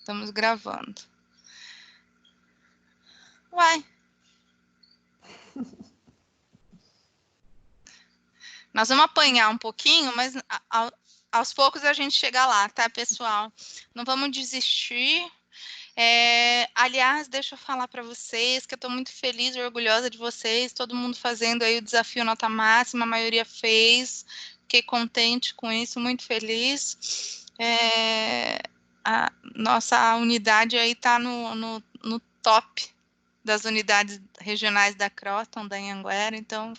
Estamos gravando. Uai. Nós vamos apanhar um pouquinho, mas aos poucos a gente chega lá, tá, pessoal? Não vamos desistir. Aliás, deixa eu falar para vocês que eu estou muito feliz e orgulhosa de vocês, todo mundo fazendo aí o desafio nota máxima, a maioria fez, fiquei contente com isso, muito feliz. A nossa unidade aí está no top das unidades regionais da Croton, da Anhanguera, então,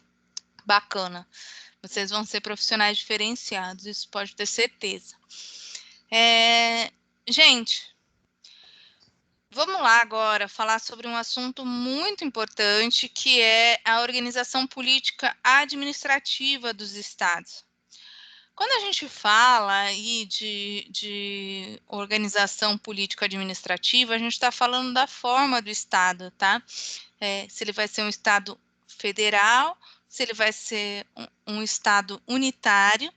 bacana. Vocês vão ser profissionais diferenciados, isso pode ter certeza. Gente, vamos lá agora falar sobre um assunto muito importante, que é a organização política administrativa dos estados. Quando a gente fala aí de organização política administrativa, a gente está falando da forma do estado, tá? Se ele vai ser um estado federal, se ele vai ser um estado unitário.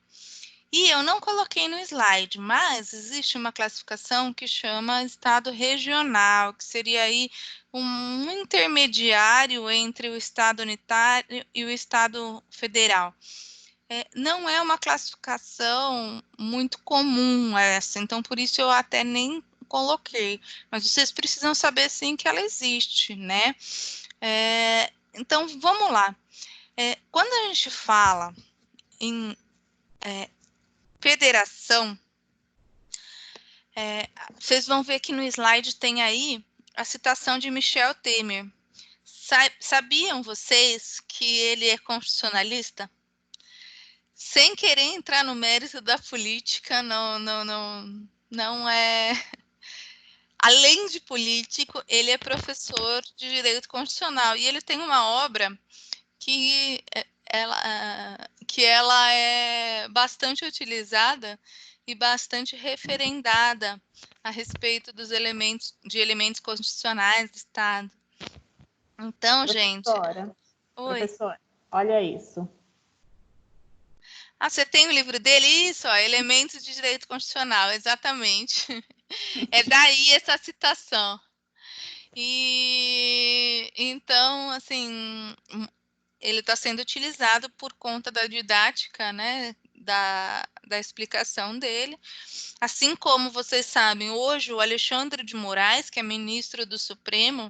E eu não coloquei no slide, mas existe uma classificação que chama estado regional, que seria aí um intermediário entre o estado unitário e o estado federal. Não é uma classificação muito comum essa, então por isso eu até nem coloquei, mas vocês precisam saber sim que ela existe, né? Então vamos lá. Quando a gente fala em federação, vocês vão ver que no slide tem aí a citação de Michel Temer. Sabiam vocês que ele é constitucionalista? Sem querer entrar no mérito da política, não é... Além de político, ele é professor de direito constitucional e ele tem uma obra que ela é bastante utilizada e bastante referendada a respeito dos elementos constitucionais do Estado. Então, gente... Professora, olha isso. Você tem o livro dele? Isso, ó, Elementos de Direito Constitucional, exatamente. É daí essa citação. E então, assim, ele está sendo utilizado por conta da didática, né, da explicação dele. Assim como vocês sabem, hoje o Alexandre de Moraes, que é ministro do Supremo,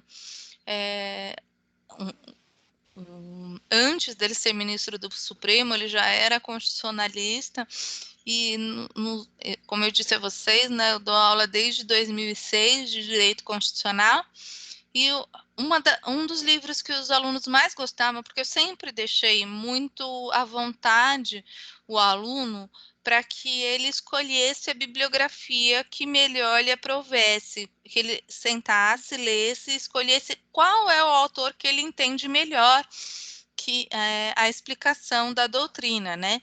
antes dele ser ministro do Supremo, ele já era constitucionalista e, como eu disse a vocês, né, eu dou aula desde 2006 de Direito Constitucional e um dos livros que os alunos mais gostavam, porque eu sempre deixei muito à vontade o aluno para que ele escolhesse a bibliografia que melhor lhe aprovesse, que ele sentasse, lesse e escolhesse qual é o autor que ele entende melhor que a explicação da doutrina, né?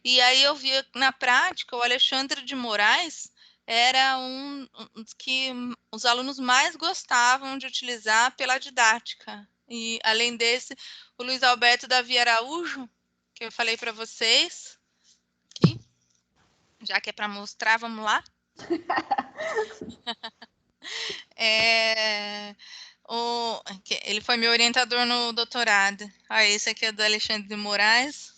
E aí eu via na prática o Alexandre de Moraes era um que os alunos mais gostavam de utilizar pela didática. E, além desse, o Luiz Alberto Davi Araújo, que eu falei para vocês, aqui, já que é para mostrar, vamos lá. Ele foi meu orientador no doutorado. Esse aqui é do Alexandre de Moraes.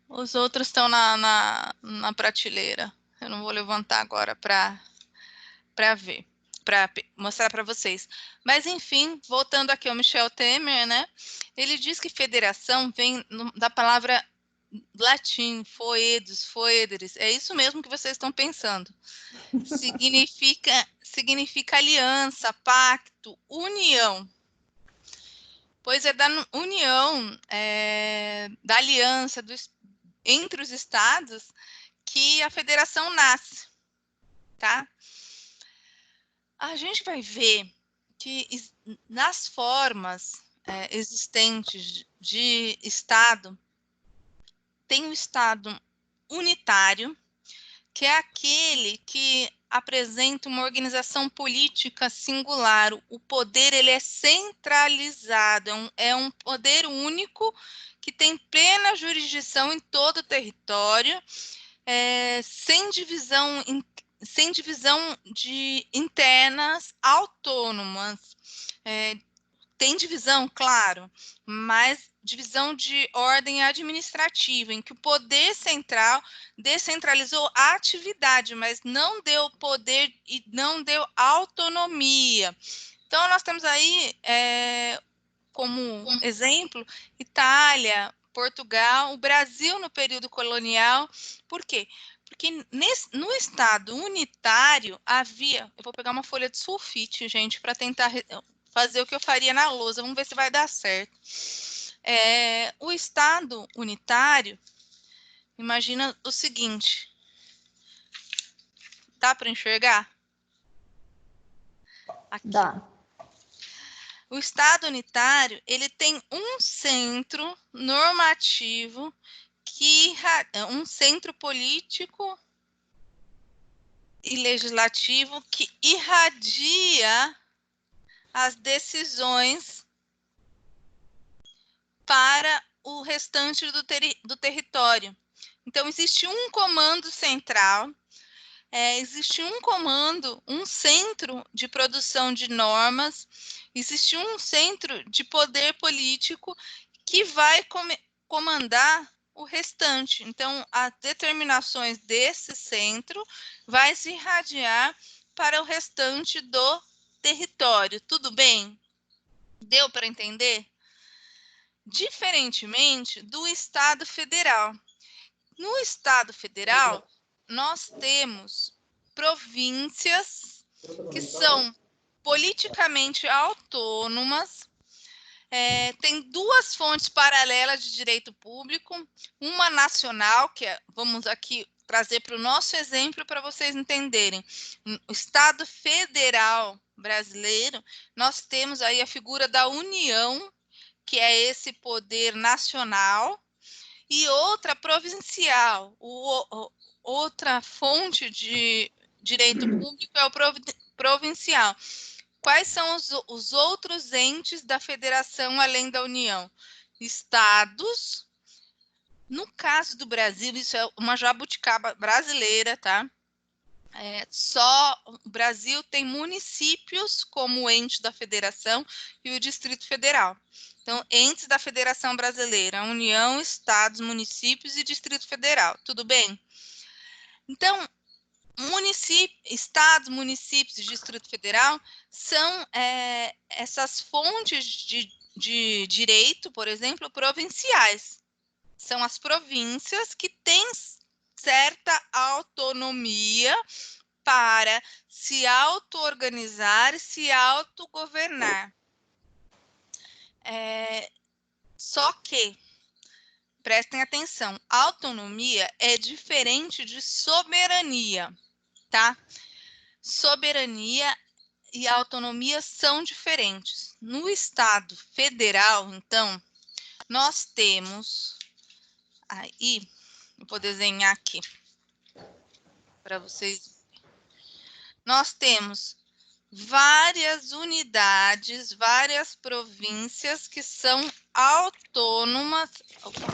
Os outros estão na prateleira. Eu não vou levantar agora para ver, para mostrar para vocês. Mas, enfim, voltando aqui ao Michel Temer, né? Ele diz que federação vem da palavra latim, foedus, foederis. É isso mesmo que vocês estão pensando. Significa aliança, pacto, união. Pois é da união, da aliança entre os estados que a federação nasce, tá? A gente vai ver que nas formas existentes de Estado, tem o Estado unitário, que é aquele que apresenta uma organização política singular. O poder ele é centralizado, é um poder único que tem plena jurisdição em todo o território, sem divisão sem divisão de internas autônomas. Tem divisão, claro, mas divisão de ordem administrativa, em que o poder central descentralizou a atividade, mas não deu poder e não deu autonomia. Então, nós temos aí, como exemplo, Itália, Portugal, o Brasil no período colonial. Por quê? Porque no Estado unitário havia... Eu vou pegar uma folha de sulfite, gente, para tentar fazer o que eu faria na lousa. Vamos ver se vai dar certo. O Estado unitário, imagina o seguinte. Dá para enxergar? Aqui. Dá. O Estado unitário, ele tem um centro normativo, um centro político e legislativo que irradia as decisões para o restante do território. Então, existe um comando central, existe um comando, um centro de produção de normas, existe um centro de poder político que vai comandar o restante. Então, as determinações desse centro vai se irradiar para o restante do território. Tudo bem? Deu para entender? Diferentemente do Estado Federal. No Estado Federal, nós temos províncias que são politicamente autônomas, tem duas fontes paralelas de direito público, uma nacional, que vamos aqui trazer para o nosso exemplo para vocês entenderem. No Estado Federal brasileiro, nós temos aí a figura da União, que é esse poder nacional, e outra provincial. Outra fonte de direito público é o provincial. Quais são os outros entes da federação além da União? Estados. No caso do Brasil, isso é uma jabuticaba brasileira, tá? Só o Brasil tem municípios como ente da federação e o Distrito Federal. Então, entes da Federação Brasileira, União, Estados, municípios e Distrito Federal. Tudo bem? Então, estados, municípios e Distrito Federal são essas fontes de direito, por exemplo, provinciais. São as províncias que têm certa autonomia para se auto-organizar e se autogovernar. Só que, prestem atenção, autonomia é diferente de soberania, tá? Soberania e autonomia são diferentes. No Estado Federal, então, nós temos... Aí, eu vou desenhar aqui para vocês. Nós temos várias unidades, várias províncias que são autônomas. Opa,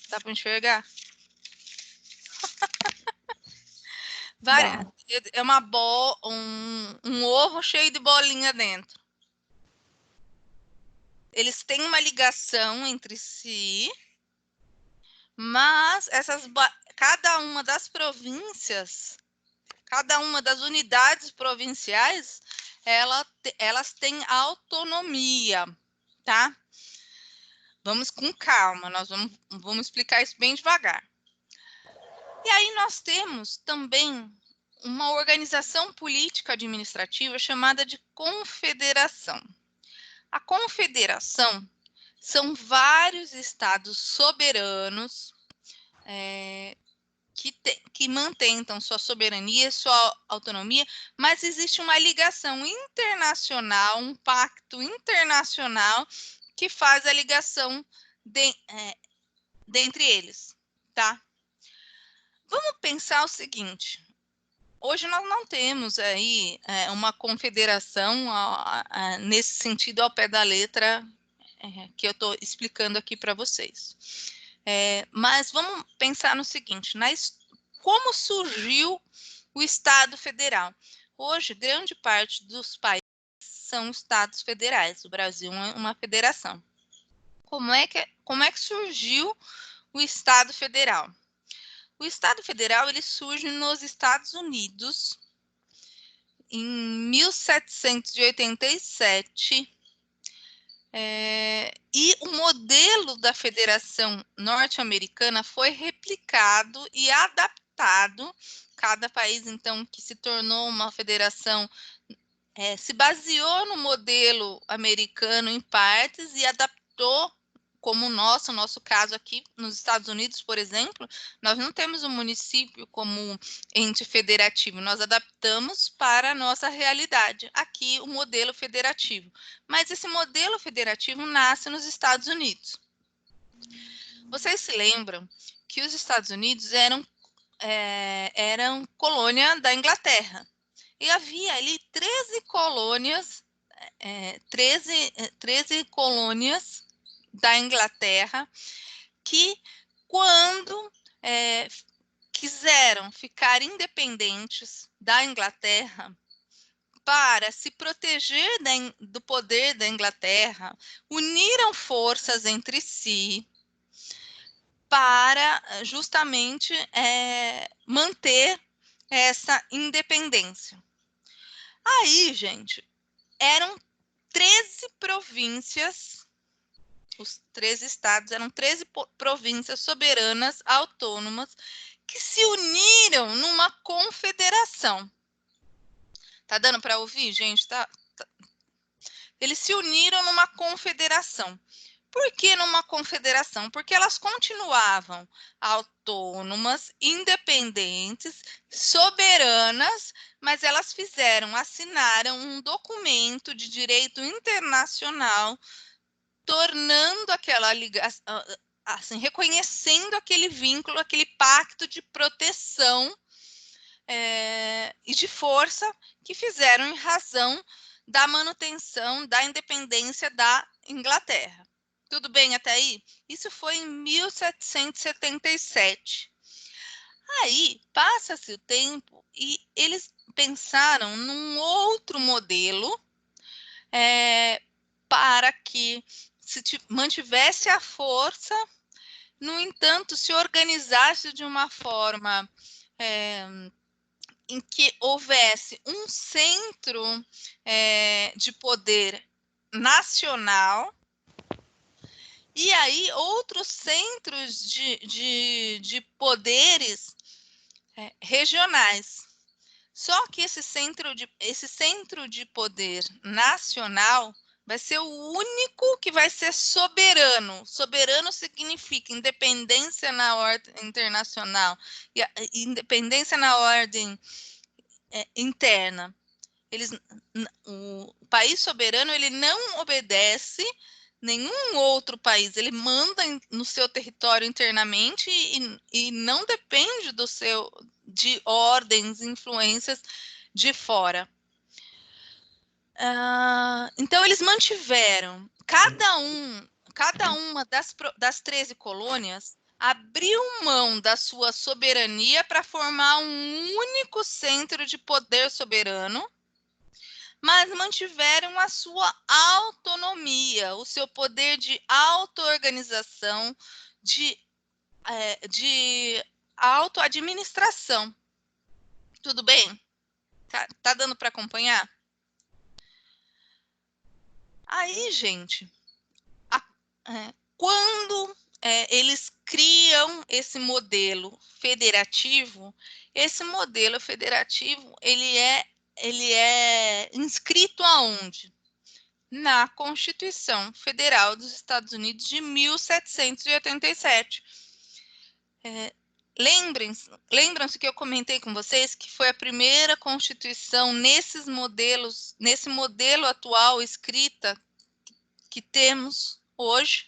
dá para enxergar? É uma um ovo cheio de bolinha dentro. Eles têm uma ligação entre si, mas cada uma das províncias, cada uma das unidades provinciais, elas têm autonomia, tá? Vamos com calma, nós vamos explicar isso bem devagar. E aí nós temos também uma organização política administrativa chamada de confederação. A confederação são vários estados soberanos que mantêm então sua soberania, sua autonomia, mas existe uma ligação internacional, um pacto internacional que faz a ligação dentre eles, tá? Vamos pensar o seguinte: hoje nós não temos aí uma confederação nesse sentido ao pé da letra que eu estou explicando aqui para vocês. Mas vamos pensar no seguinte: como surgiu o Estado Federal. Hoje, grande parte dos países são estados federais. O Brasil é uma federação. Como é que surgiu o Estado Federal? O Estado Federal ele surge nos Estados Unidos em 1787. E o modelo da Federação Norte-Americana foi replicado e adaptado. Cada país, então, que se tornou uma federação, se baseou no modelo americano em partes e adaptou, como o nosso caso aqui nos Estados Unidos, por exemplo, nós não temos um município como ente federativo, nós adaptamos para a nossa realidade, aqui o modelo federativo. Mas esse modelo federativo nasce nos Estados Unidos. Vocês se lembram que os Estados Unidos eram colônia da Inglaterra. E havia ali 13 colônias, 13 colônias da Inglaterra que, quando quiseram ficar independentes da Inglaterra, para se proteger do poder da Inglaterra, uniram forças entre si para justamente manter essa independência. Aí, gente, eram 13 províncias, os 13 estados eram 13 províncias soberanas, autônomas, que se uniram numa confederação. Tá dando para ouvir, gente? Tá. Eles se uniram numa confederação. Por que numa confederação? Porque elas continuavam autônomas, independentes, soberanas, mas elas assinaram um documento de direito internacional, tornando aquela ligação, assim, reconhecendo aquele vínculo, aquele pacto de proteção e de força que fizeram em razão da manutenção da independência da Inglaterra. Tudo bem até aí? Isso foi em 1777. Aí, passa-se o tempo e eles pensaram num outro modelo para que se mantivesse a força, no entanto, se organizasse de uma forma em que houvesse um centro de poder nacional e aí outros centros de poderes regionais. Só que esse centro de poder nacional vai ser o único que vai ser soberano. Soberano significa independência na ordem internacional e independência na ordem interna. O país soberano ele não obedece nenhum outro país, ele manda no seu território internamente e não depende de ordens, influências de fora. Então, eles mantiveram, cada uma das 13 colônias abriu mão da sua soberania para formar um único centro de poder soberano, mas mantiveram a sua autonomia, o seu poder de auto-organização, de auto-administração. Tudo bem? Tá dando para acompanhar? Aí, gente, quando eles criam esse modelo federativo ele é inscrito aonde? Na Constituição Federal dos Estados Unidos de 1787. Lembram-se que eu comentei com vocês que foi a primeira Constituição nesse modelo atual escrita que temos hoje.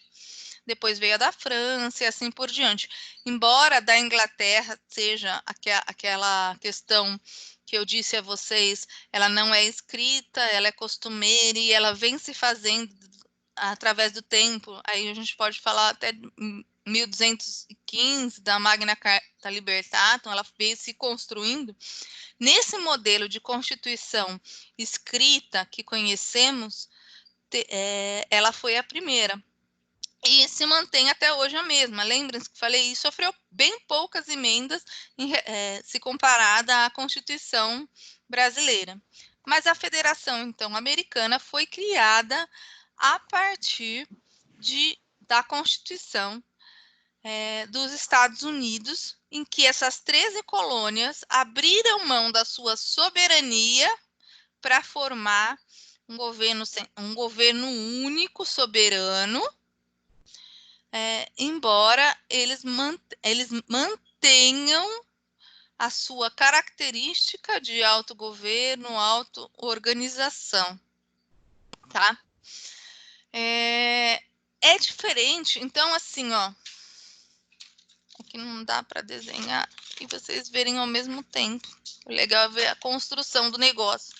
Depois veio a da França e assim por diante. Embora da Inglaterra seja aquela questão que eu disse a vocês, ela não é escrita, ela é costumeira e ela vem se fazendo através do tempo. Aí a gente pode falar até 1215 da Magna Carta Libertatum, ela veio se construindo. Nesse modelo de Constituição escrita que conhecemos, ela foi a primeira. E se mantém até hoje a mesma. Lembrem-se que falei isso, sofreu bem poucas emendas se comparada à Constituição brasileira. Mas a Federação, então, americana foi criada a partir da Constituição dos Estados Unidos, em que essas 13 colônias abriram mão da sua soberania para formar um governo único, soberano, embora eles mantenham a sua característica de autogoverno, auto-organização, tá? É diferente, então, assim, ó, aqui não dá para desenhar e vocês verem ao mesmo tempo. O legal é ver a construção do negócio.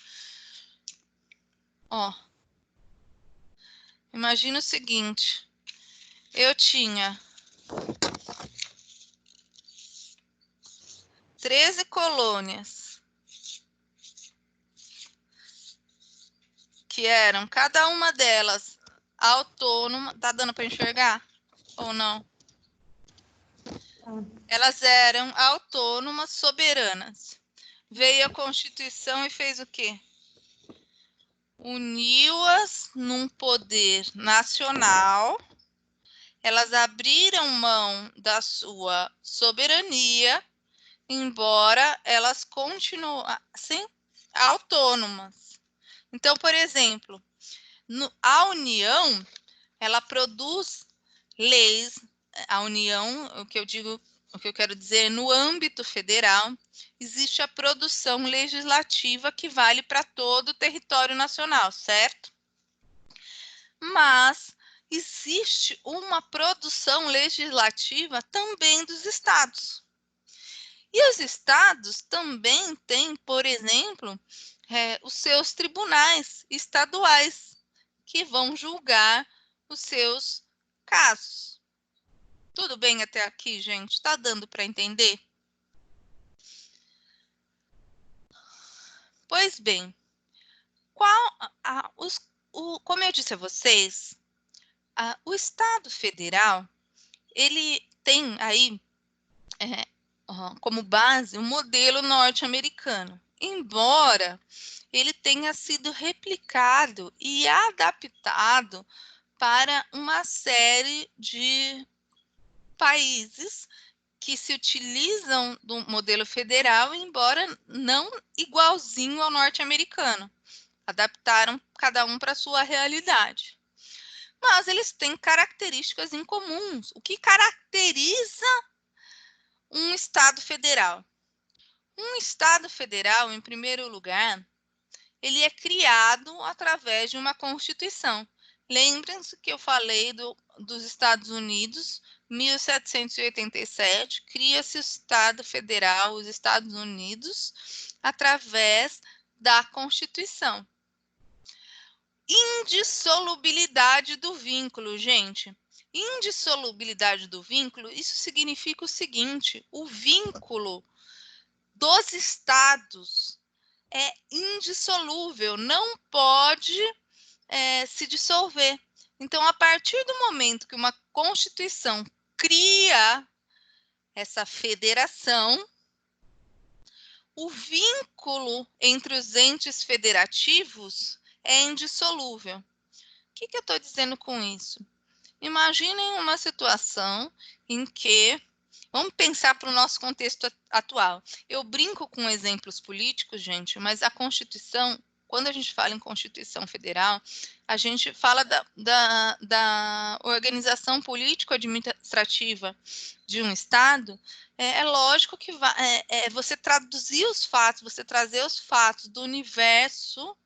Ó, imagina o seguinte, eu tinha 13 colônias, que eram cada uma delas autônoma. Tá dando para enxergar ou não? Elas eram autônomas, soberanas. Veio a Constituição e fez o quê? Uniu-as num poder nacional. Elas abriram mão da sua soberania, embora elas continuassem autônomas. Então, por exemplo, a União, ela produz leis. A União, o que eu quero dizer, no âmbito federal, existe a produção legislativa que vale para todo o território nacional, certo? Mas existe uma produção legislativa também dos estados. E os estados também têm, por exemplo, os seus tribunais estaduais, que vão julgar os seus casos. Tudo bem até aqui, gente? Está dando para entender? Pois bem, como eu disse a vocês, o Estado Federal, ele tem aí como base o modelo norte-americano, embora ele tenha sido replicado e adaptado para uma série de países que se utilizam do modelo federal, embora não igualzinho ao norte-americano. Adaptaram cada um para a sua realidade. Mas eles têm características em comuns. O que caracteriza um Estado federal? Um Estado federal, em primeiro lugar, ele é criado através de uma Constituição. Lembrem-se que eu falei dos Estados Unidos, 1787, cria-se o Estado Federal, os Estados Unidos, através da Constituição. Indissolubilidade do vínculo, gente. Indissolubilidade do vínculo, isso significa o seguinte: o vínculo dos estados é indissolúvel, não pode se dissolver. Então, a partir do momento que uma Constituição cria essa federação, o vínculo entre os entes federativos é indissolúvel. O que eu estou dizendo com isso? Imaginem uma situação em que, vamos pensar para o nosso contexto atual. Eu brinco com exemplos políticos, gente, mas a Constituição, quando a gente fala em Constituição Federal, a gente fala da organização político-administrativa de um Estado. É lógico que você traduzir os fatos, você trazer os fatos do universo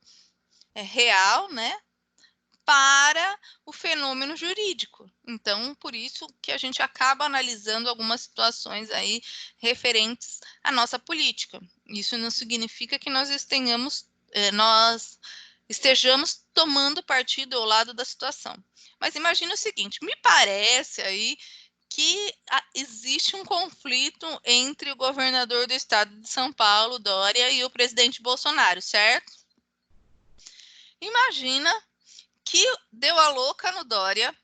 real, né, para o fenômeno jurídico. Então, por isso que a gente acaba analisando algumas situações aí referentes à nossa política. Isso não significa que nós estejamos tomando partido ao lado da situação. Mas imagina o seguinte, me parece aí que existe um conflito entre o governador do estado de São Paulo, Dória, e o presidente Bolsonaro, certo? Imagina que deu a louca no Dória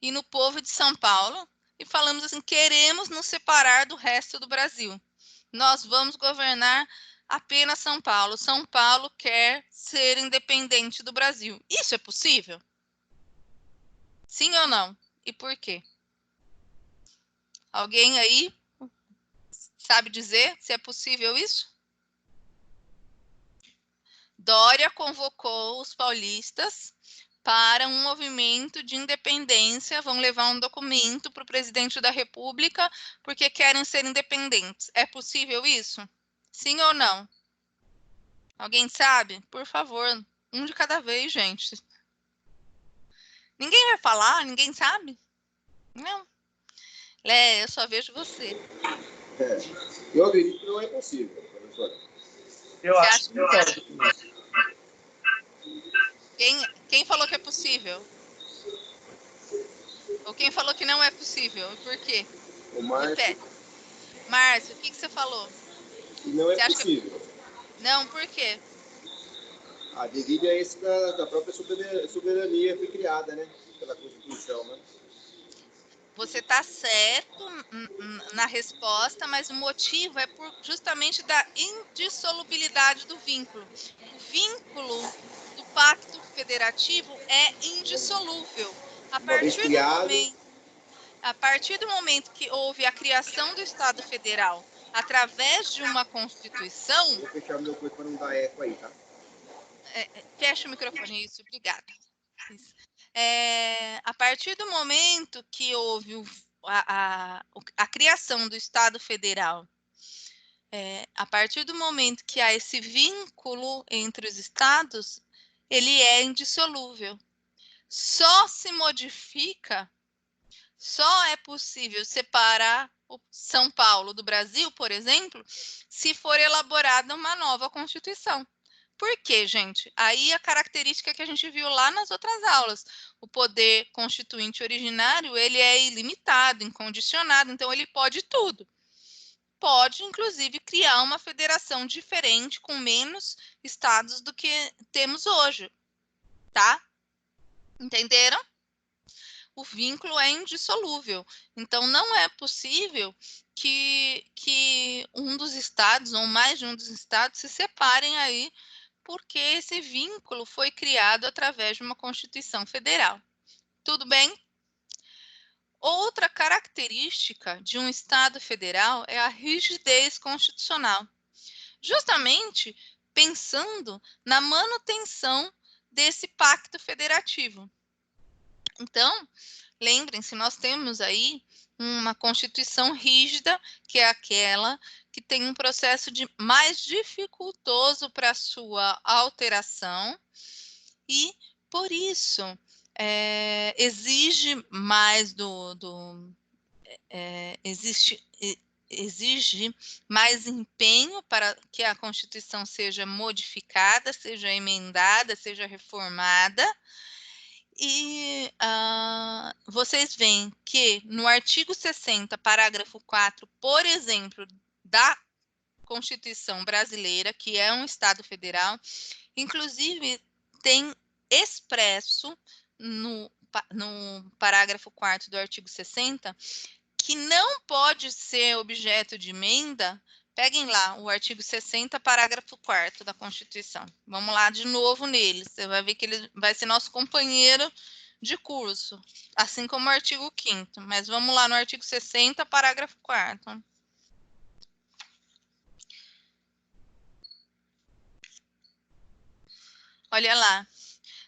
e no povo de São Paulo e falamos assim, queremos nos separar do resto do Brasil. Nós vamos governar apenas São Paulo. São Paulo quer ser independente do Brasil. Isso é possível? Sim ou não? E por quê? Alguém aí sabe dizer se é possível isso? Dória convocou os paulistas para um movimento de independência, vão levar um documento para o presidente da República porque querem ser independentes. É possível isso? Sim ou não? Alguém sabe? Por favor, um de cada vez, gente. Ninguém vai falar? Ninguém sabe? Não. Lé, eu só vejo você. Eu acredito que não é possível, professora. Eu acho que é. Quem falou que é possível? Ou quem falou que não é possível? E por quê? O Márcio. Márcio, o que você falou? Que não é possível. Não, por quê? Devido a esse da própria soberania que foi criada, né? Pela Constituição, né? Você está certo na resposta, mas o motivo é justamente da indissolubilidade do vínculo. O vínculo do Pacto Federativo é indissolúvel. A partir do momento que houve a criação do Estado Federal através de uma Constituição... Vou fechar o meu coisa para não dar eco aí, tá? Fecha o microfone, isso, obrigada. Isso. A partir do momento que houve a criação do Estado Federal, a partir do momento que há esse vínculo entre os estados, ele é indissolúvel. Só se modifica, só é possível separar o São Paulo do Brasil, por exemplo, se for elaborada uma nova Constituição. Por quê, gente? Aí a característica que a gente viu lá nas outras aulas. O poder constituinte originário, ele é ilimitado, incondicionado, então ele pode tudo. Pode, inclusive, criar uma federação diferente com menos estados do que temos hoje, tá? Entenderam? O vínculo é indissolúvel. Então, não é possível que um dos estados, ou mais de um dos estados, se separem aí porque esse vínculo foi criado através de uma Constituição Federal. Tudo bem? Outra característica de um Estado federal é a rigidez constitucional, justamente pensando na manutenção desse pacto federativo. Então, lembrem-se, nós temos aí uma Constituição rígida, que é aquela que tem um processo mais dificultoso para sua alteração e, por isso, exige mais exige mais empenho para que a Constituição seja modificada, seja emendada, seja reformada. E vocês veem que no artigo 60, parágrafo 4, por exemplo, da Constituição brasileira, que é um Estado federal, inclusive tem expresso no parágrafo 4º do artigo 60, que não pode ser objeto de emenda. Peguem lá o artigo 60, parágrafo 4º da Constituição. Vamos lá de novo nele. Você vai ver que ele vai ser nosso companheiro de curso, assim como o artigo 5º. Mas vamos lá no artigo 60, parágrafo 4º. Olha lá.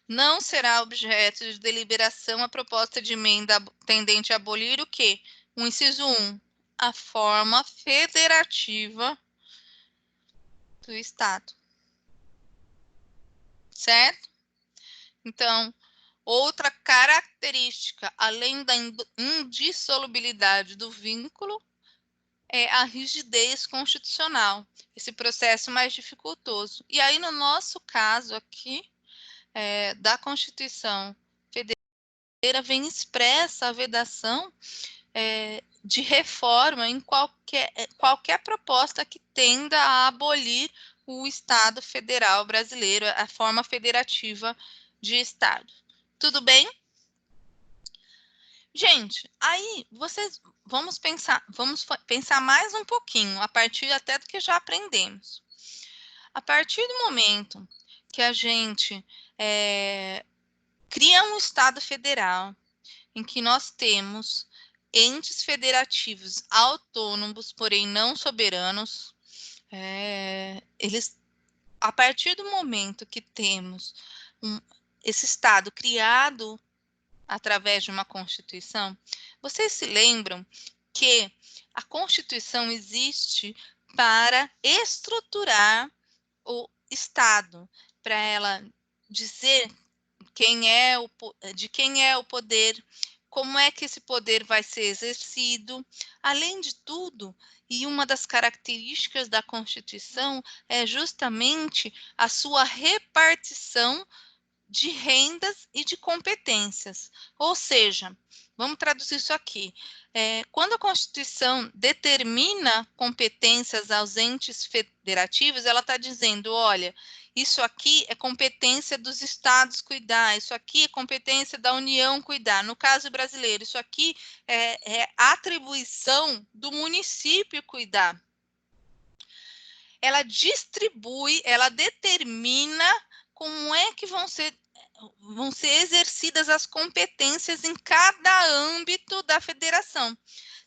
Não será objeto de deliberação a proposta de emenda tendente a abolir o quê? O inciso 1, a forma federativa do Estado. Certo? Então, outra característica, além da indissolubilidade do vínculo, é a rigidez constitucional, esse processo mais dificultoso. E aí, no nosso caso aqui, da Constituição Federal, vem expressa a vedação de reforma em qualquer proposta que tenda a abolir o Estado federal brasileiro, a forma federativa de Estado. Tudo bem? Gente, aí vamos pensar mais um pouquinho, a partir até do que já aprendemos. A partir do momento que a gente cria um Estado federal, em que nós temos entes federativos autônomos, porém não soberanos, a partir do momento que temos esse Estado criado através de uma Constituição, vocês se lembram que a Constituição existe para estruturar o Estado, para ela dizer de quem é o poder, como é que esse poder vai ser exercido. Além de tudo, e uma das características da Constituição é justamente a sua repartição de rendas e de competências. Ou seja, vamos traduzir isso aqui. Quando a Constituição determina competências aos entes federativos, ela está dizendo, olha, isso aqui é competência dos estados cuidar, isso aqui é competência da União cuidar. No caso brasileiro, isso aqui é atribuição do município cuidar. Ela distribui, ela determina como é que vão ser exercidas as competências em cada âmbito da federação.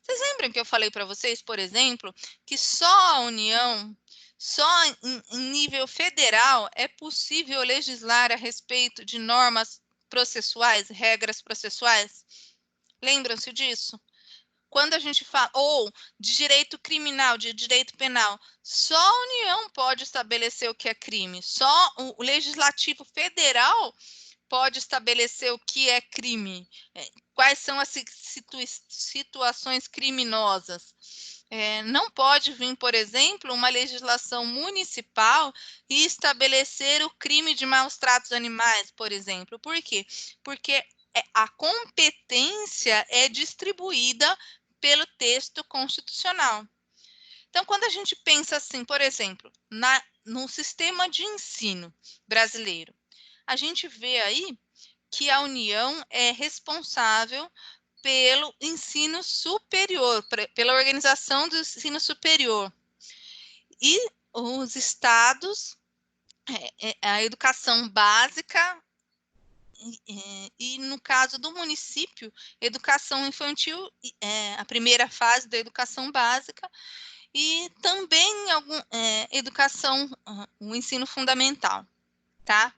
Vocês lembram que eu falei para vocês, por exemplo, que só a União, só em nível federal, é possível legislar a respeito de normas processuais, regras processuais? Lembram-se disso? Quando a gente fala, ou de direito criminal, de direito penal, só a União pode estabelecer o que é crime, só o Legislativo Federal pode estabelecer o que é crime, quais são as situações criminosas. Não pode vir, por exemplo, uma legislação municipal e estabelecer o crime de maus tratos animais, por exemplo. Por quê? Porque a competência é distribuída pelo texto constitucional. Então, quando a gente pensa assim, por exemplo, no sistema de ensino brasileiro, a gente vê aí que a União é responsável pelo ensino superior, pela organização do ensino superior. E os estados, a educação básica, e no caso do município, educação infantil, a primeira fase da educação básica, e também educação, o ensino fundamental, tá?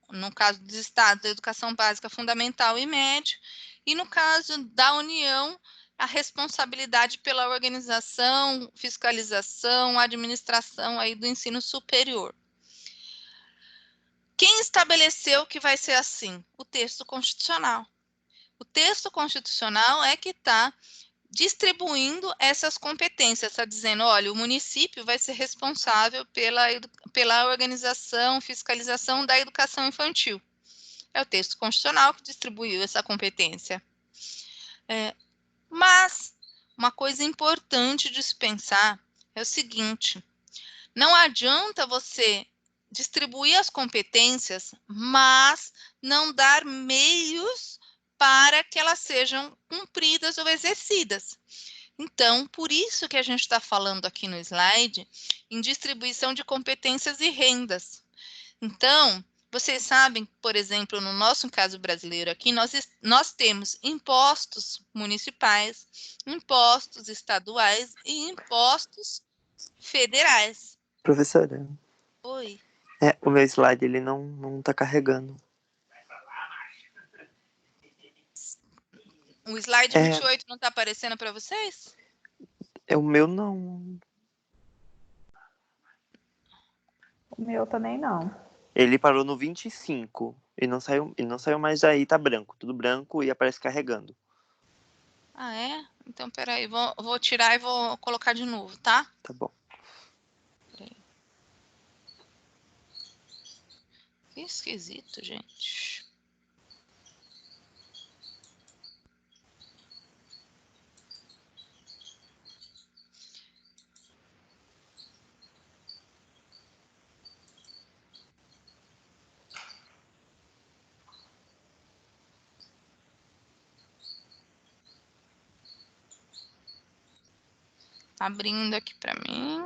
No caso dos estados, a educação básica fundamental e médio, e no caso da União, a responsabilidade pela organização, fiscalização, administração aí do ensino superior. Quem estabeleceu que vai ser assim? O texto constitucional. O texto constitucional é que está distribuindo essas competências, está dizendo, olha, o município vai ser responsável pela organização, fiscalização da educação infantil. É o texto constitucional que distribuiu essa competência. Mas uma coisa importante de se pensar é o seguinte, não adianta você distribuir as competências, mas não dar meios para que elas sejam cumpridas ou exercidas. Então, por isso que a gente está falando aqui no slide em distribuição de competências e rendas. Então, vocês sabem, por exemplo, no nosso caso brasileiro aqui, nós temos impostos municipais, impostos estaduais e impostos federais. Professora, Oi. o meu slide ele não tá carregando. O slide 28 não está aparecendo para vocês? O meu não. O meu também não. Ele parou no 25 e não saiu mais daí, tá branco, tudo branco e aparece carregando. Ah, é? Então, peraí, vou tirar e vou colocar de novo, tá? Tá bom. Peraí. Que esquisito, gente. Abrindo aqui para mim.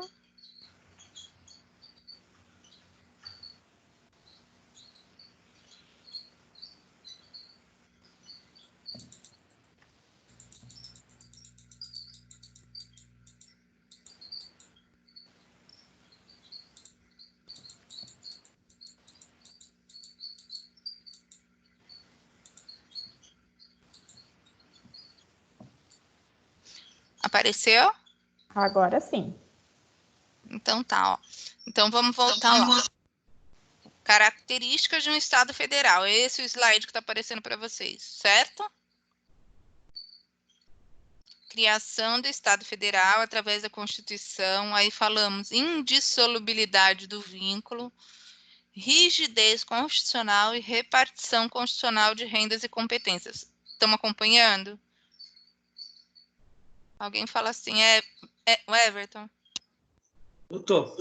Apareceu? Agora sim. Então tá, ó. Então vamos voltar lá. Características de um Estado federal. Esse é o slide que está aparecendo para vocês, certo? Criação do Estado federal através da Constituição. Aí falamos indissolubilidade do vínculo, rigidez constitucional e repartição constitucional de rendas e competências. Estamos acompanhando? Alguém fala assim, o Everton? Eu tô.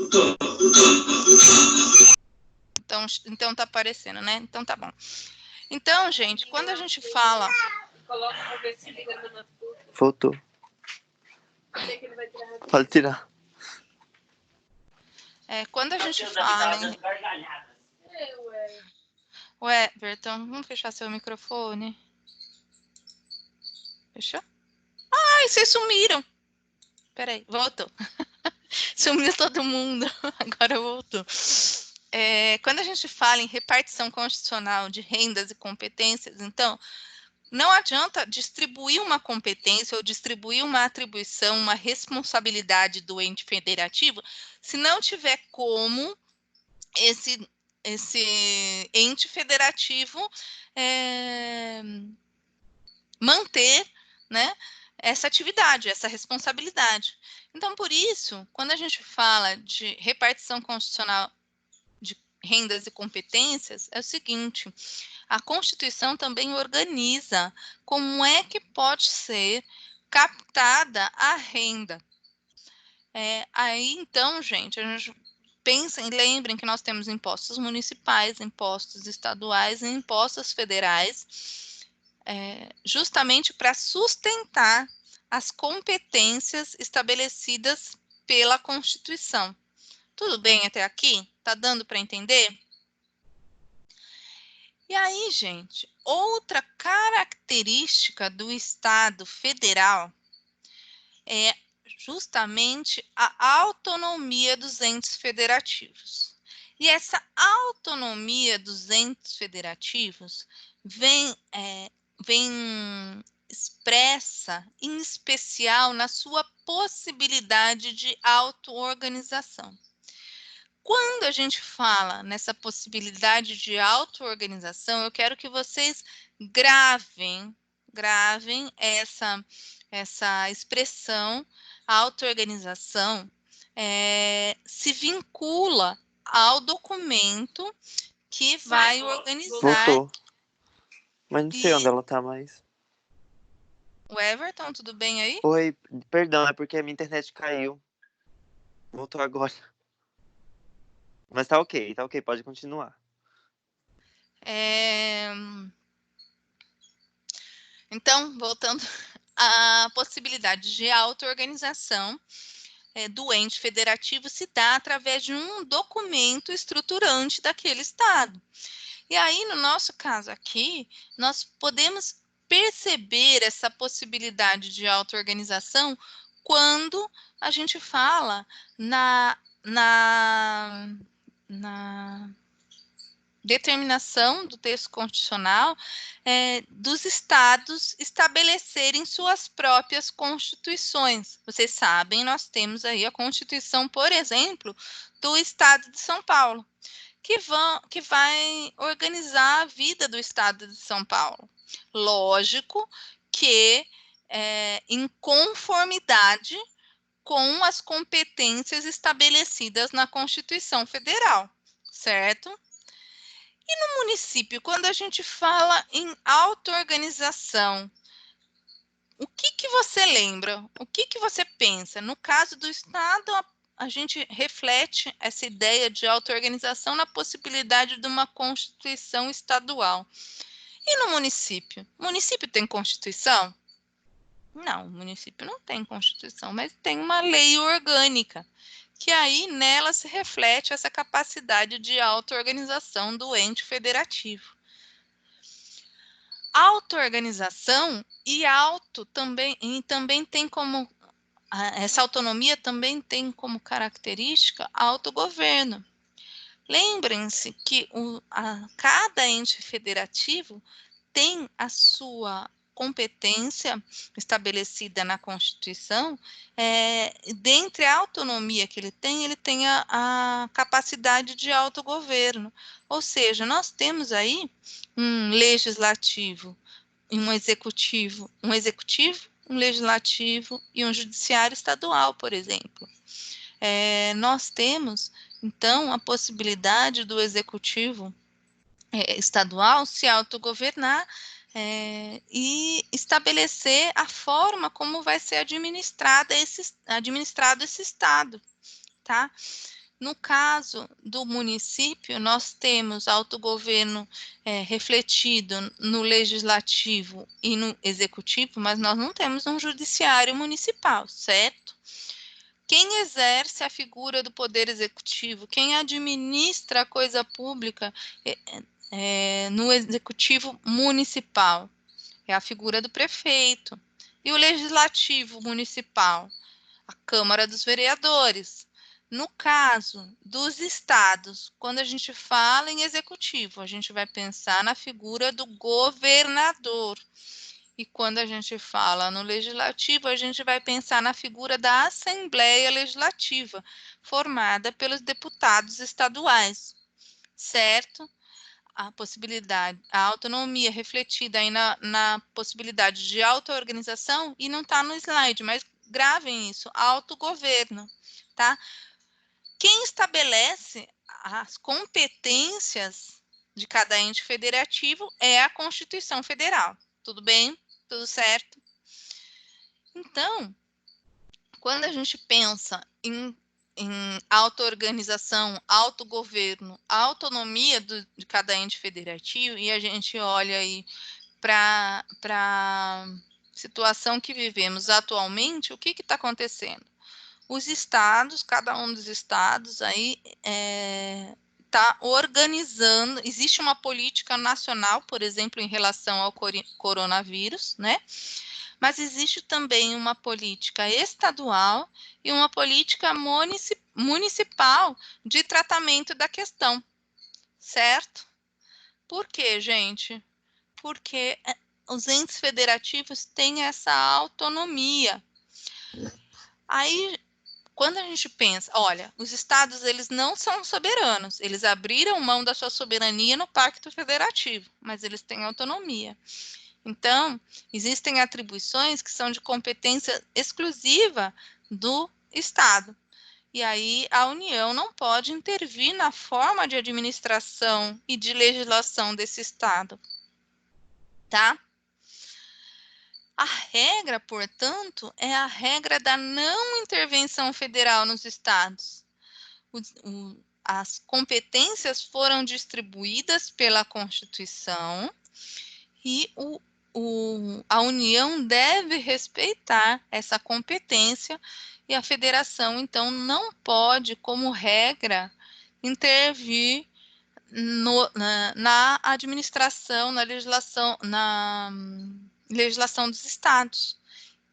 Então tá aparecendo, né? Então tá bom. Então, gente, quando a gente fala... Coloca pra ver se liga na tudo. Voltou. Pode tirar. Quando a gente fala em... O Everton, vamos fechar seu microfone? Fechou? Ai, vocês sumiram. Peraí, voltou. Sumiu todo mundo. Agora voltou. Quando a gente fala em repartição constitucional de rendas e competências, então, não adianta distribuir uma competência ou distribuir uma atribuição, uma responsabilidade do ente federativo, se não tiver como esse ente federativo manter, né, essa atividade, essa responsabilidade. Então, por isso, quando a gente fala de repartição constitucional de rendas e competências, é o seguinte: a Constituição também organiza como é que pode ser captada a renda. Aí, então, gente, a gente pensem, lembrem que nós temos impostos municipais, impostos estaduais e impostos federais, justamente para sustentar as competências estabelecidas pela Constituição. Tudo bem até aqui? Tá dando para entender? E aí, gente, outra característica do Estado federal é justamente a autonomia dos entes federativos. E essa autonomia dos entes federativos vem expressa, em especial, na sua possibilidade de auto-organização. Quando a gente fala nessa possibilidade de auto-organização, eu quero que vocês gravem essa expressão. A auto-organização se vincula ao documento que vai organizar. Voltou. Mas não sei onde ela tá mais. O Everton, tudo bem aí? Oi, perdão, é porque a minha internet caiu. Voltou agora. Mas tá ok, pode continuar. Então, voltando à possibilidade de auto-organização do ente federativo se dá através de um documento estruturante daquele Estado. E aí, no nosso caso aqui, nós podemos perceber essa possibilidade de auto-organização quando a gente fala na determinação do texto constitucional dos estados estabelecerem suas próprias constituições. Vocês sabem, nós temos aí a Constituição, por exemplo, do Estado de São Paulo, que vai organizar a vida do Estado de São Paulo. Lógico que em conformidade com as competências estabelecidas na Constituição Federal, certo? E no município, quando a gente fala em auto-organização, o que você lembra? O que você pensa? No caso do Estado, a gente reflete essa ideia de auto-organização na possibilidade de uma Constituição estadual. E no município? O município tem Constituição? Não, o município não tem Constituição, mas tem uma lei orgânica, que aí nela se reflete essa capacidade de auto-organização do ente federativo. Auto-organização e também tem como, essa autonomia também tem como característica autogoverno. Lembrem-se que cada ente federativo tem a sua competência estabelecida na Constituição, dentre a autonomia que ele tem a capacidade de autogoverno. Ou seja, nós temos aí um legislativo, um executivo, um legislativo e um judiciário estadual, por exemplo. Nós temos, então, a possibilidade do executivo estadual se autogovernar e estabelecer a forma como vai ser administrado esse Estado, tá? No caso do município, nós temos autogoverno refletido no legislativo e no executivo, mas nós não temos um judiciário municipal, certo? Quem exerce a figura do poder executivo, quem administra a coisa pública no executivo municipal, é a figura do prefeito. E o legislativo municipal, a Câmara dos Vereadores. No caso dos estados, quando a gente fala em executivo, a gente vai pensar na figura do governador. E quando a gente fala no legislativo, a gente vai pensar na figura da Assembleia Legislativa, formada pelos deputados estaduais, certo? A possibilidade, a autonomia refletida aí na possibilidade de auto-organização, e não está no slide, mas gravem isso, autogoverno, tá? Quem estabelece as competências de cada ente federativo é a Constituição Federal. Tudo bem? Tudo certo? Então, quando a gente pensa em auto-organização, autogoverno, autonomia de cada ente federativo, e a gente olha aí para a situação que vivemos atualmente, o que está acontecendo? Os estados, cada um dos estados aí está organizando, existe uma política nacional, por exemplo, em relação ao coronavírus, né? Mas existe também uma política estadual e uma política municipal de tratamento da questão, certo? Por quê, gente? Porque os entes federativos têm essa autonomia. Aí, quando a gente pensa, olha, os estados, eles não são soberanos, eles abriram mão da sua soberania no Pacto Federativo, mas eles têm autonomia. Então, existem atribuições que são de competência exclusiva do Estado. E aí, a União não pode intervir na forma de administração e de legislação desse Estado. Tá? A regra, portanto, é a regra da não intervenção federal nos estados. As competências foram distribuídas pela Constituição e a União deve respeitar essa competência e a federação, então, não pode, como regra, intervir na administração, na legislação dos estados.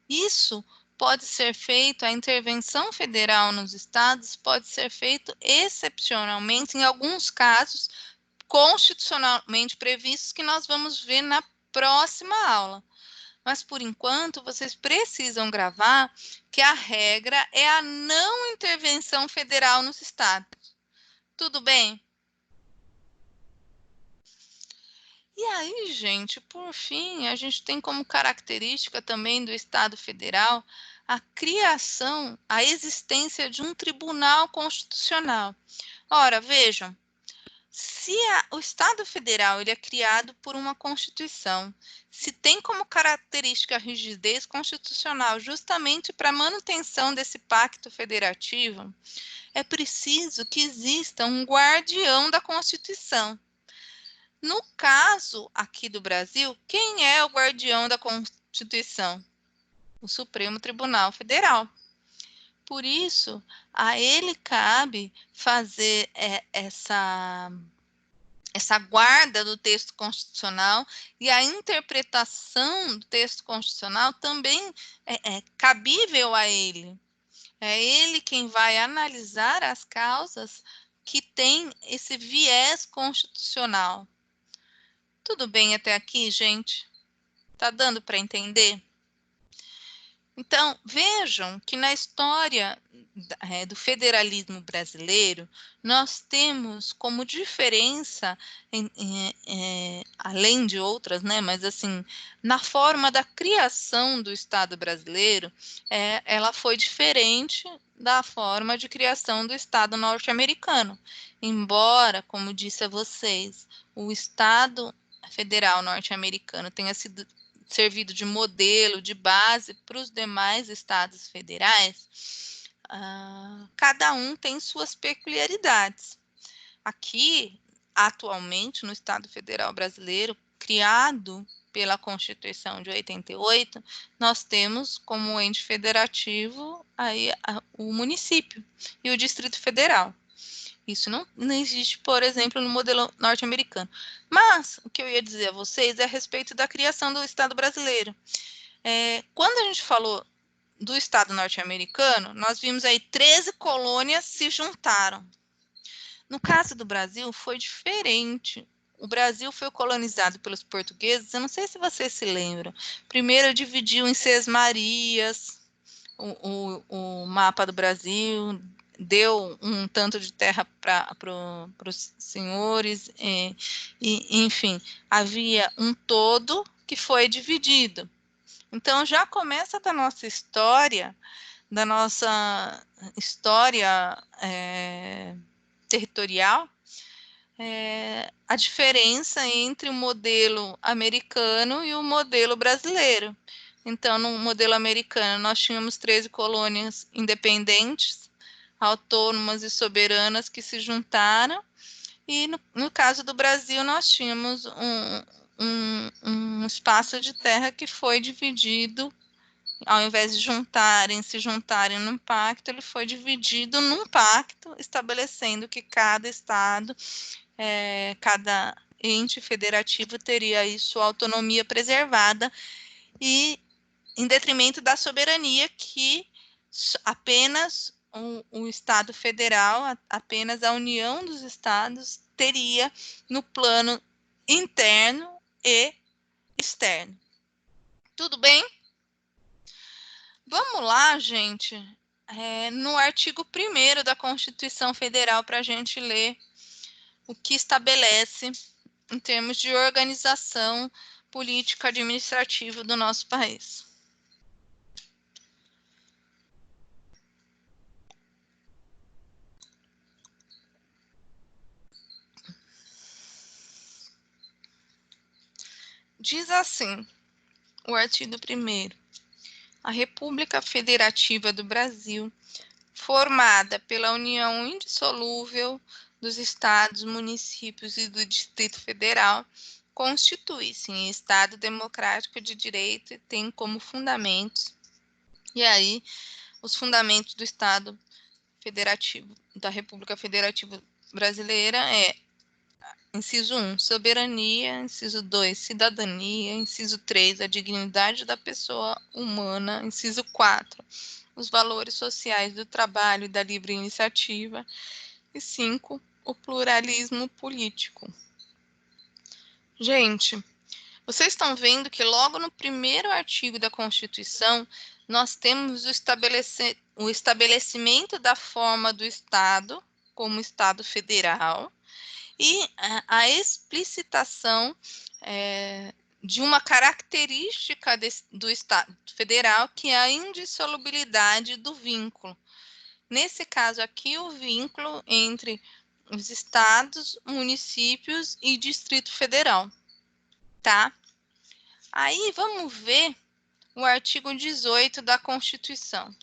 Isso pode ser feito, a intervenção federal nos estados pode ser feito excepcionalmente, em alguns casos constitucionalmente previstos, que nós vamos ver na próxima aula. Mas, por enquanto, vocês precisam gravar que a regra é a não intervenção federal nos estados. Tudo bem? E aí, gente, por fim, a gente tem como característica também do Estado Federal a criação, a existência de um tribunal constitucional. Ora, vejam, se o Estado Federal ele é criado por uma Constituição, se tem como característica a rigidez constitucional justamente para a manutenção desse pacto federativo, é preciso que exista um guardião da Constituição. No caso aqui do Brasil, quem é o guardião da Constituição? o Supremo Tribunal Federal. Por isso, a ele cabe fazer essa guarda do texto constitucional, e a interpretação do texto constitucional também é cabível a ele. É ele quem vai analisar as causas que têm esse viés constitucional. Tudo bem até aqui, gente? Tá dando para entender? Então, vejam que na história do federalismo brasileiro, nós temos como diferença, além de outras, né, mas assim, na forma da criação do Estado brasileiro, ela foi diferente da forma de criação do Estado norte-americano. Embora, como disse a vocês, o Estado federal norte-americano tenha servido de modelo, de base para os demais estados federais, cada um tem suas peculiaridades. Aqui, atualmente, no Estado Federal Brasileiro, criado pela Constituição de 88, nós temos como ente federativo aí o município e o Distrito Federal. Isso não existe, por exemplo, no modelo norte-americano. Mas o que eu ia dizer a vocês é a respeito da criação do Estado brasileiro. Quando a gente falou do Estado norte-americano, nós vimos aí 13 colônias se juntaram. No caso do Brasil, foi diferente. O Brasil foi colonizado pelos portugueses, eu não sei se vocês se lembram. Primeiro dividiu em Sesmarias o mapa do Brasil, deu um tanto de terra para os senhores, enfim, havia um todo que foi dividido. Então, já começa da nossa história territorial, a diferença entre o modelo americano e o modelo brasileiro. Então, no modelo americano, nós tínhamos 13 colônias independentes, autônomas e soberanas que se juntaram, e no caso do Brasil, nós tínhamos um espaço de terra que foi dividido, ao invés de se juntarem num pacto, ele foi dividido num pacto, estabelecendo que cada estado, cada ente federativo teria aí sua autonomia preservada, e em detrimento da soberania que apenas o Estado federal, apenas a união dos estados teria no plano interno e externo. Tudo bem? Vamos lá, gente, no artigo 1º da Constituição Federal, para a gente ler o que estabelece em termos de organização política administrativa do nosso país. Diz assim, o artigo 1º: a República Federativa do Brasil, formada pela união indissolúvel dos estados, municípios e do Distrito Federal, constitui-se em Estado democrático de direito e tem como fundamentos, e aí os fundamentos do Estado Federativo, da República Federativa Brasileira inciso 1, soberania, inciso 2, cidadania, inciso 3, a dignidade da pessoa humana, inciso 4, os valores sociais do trabalho e da livre iniciativa, e 5, o pluralismo político. Gente, vocês estão vendo que logo no 1º artigo da Constituição, nós temos o estabelecimento da forma do Estado como Estado federal, e a explicitação de uma característica do Estado federal, que é a indissolubilidade do vínculo. Nesse caso aqui, o vínculo entre os estados, municípios e Distrito Federal, tá? Aí vamos ver o artigo 18 da Constituição.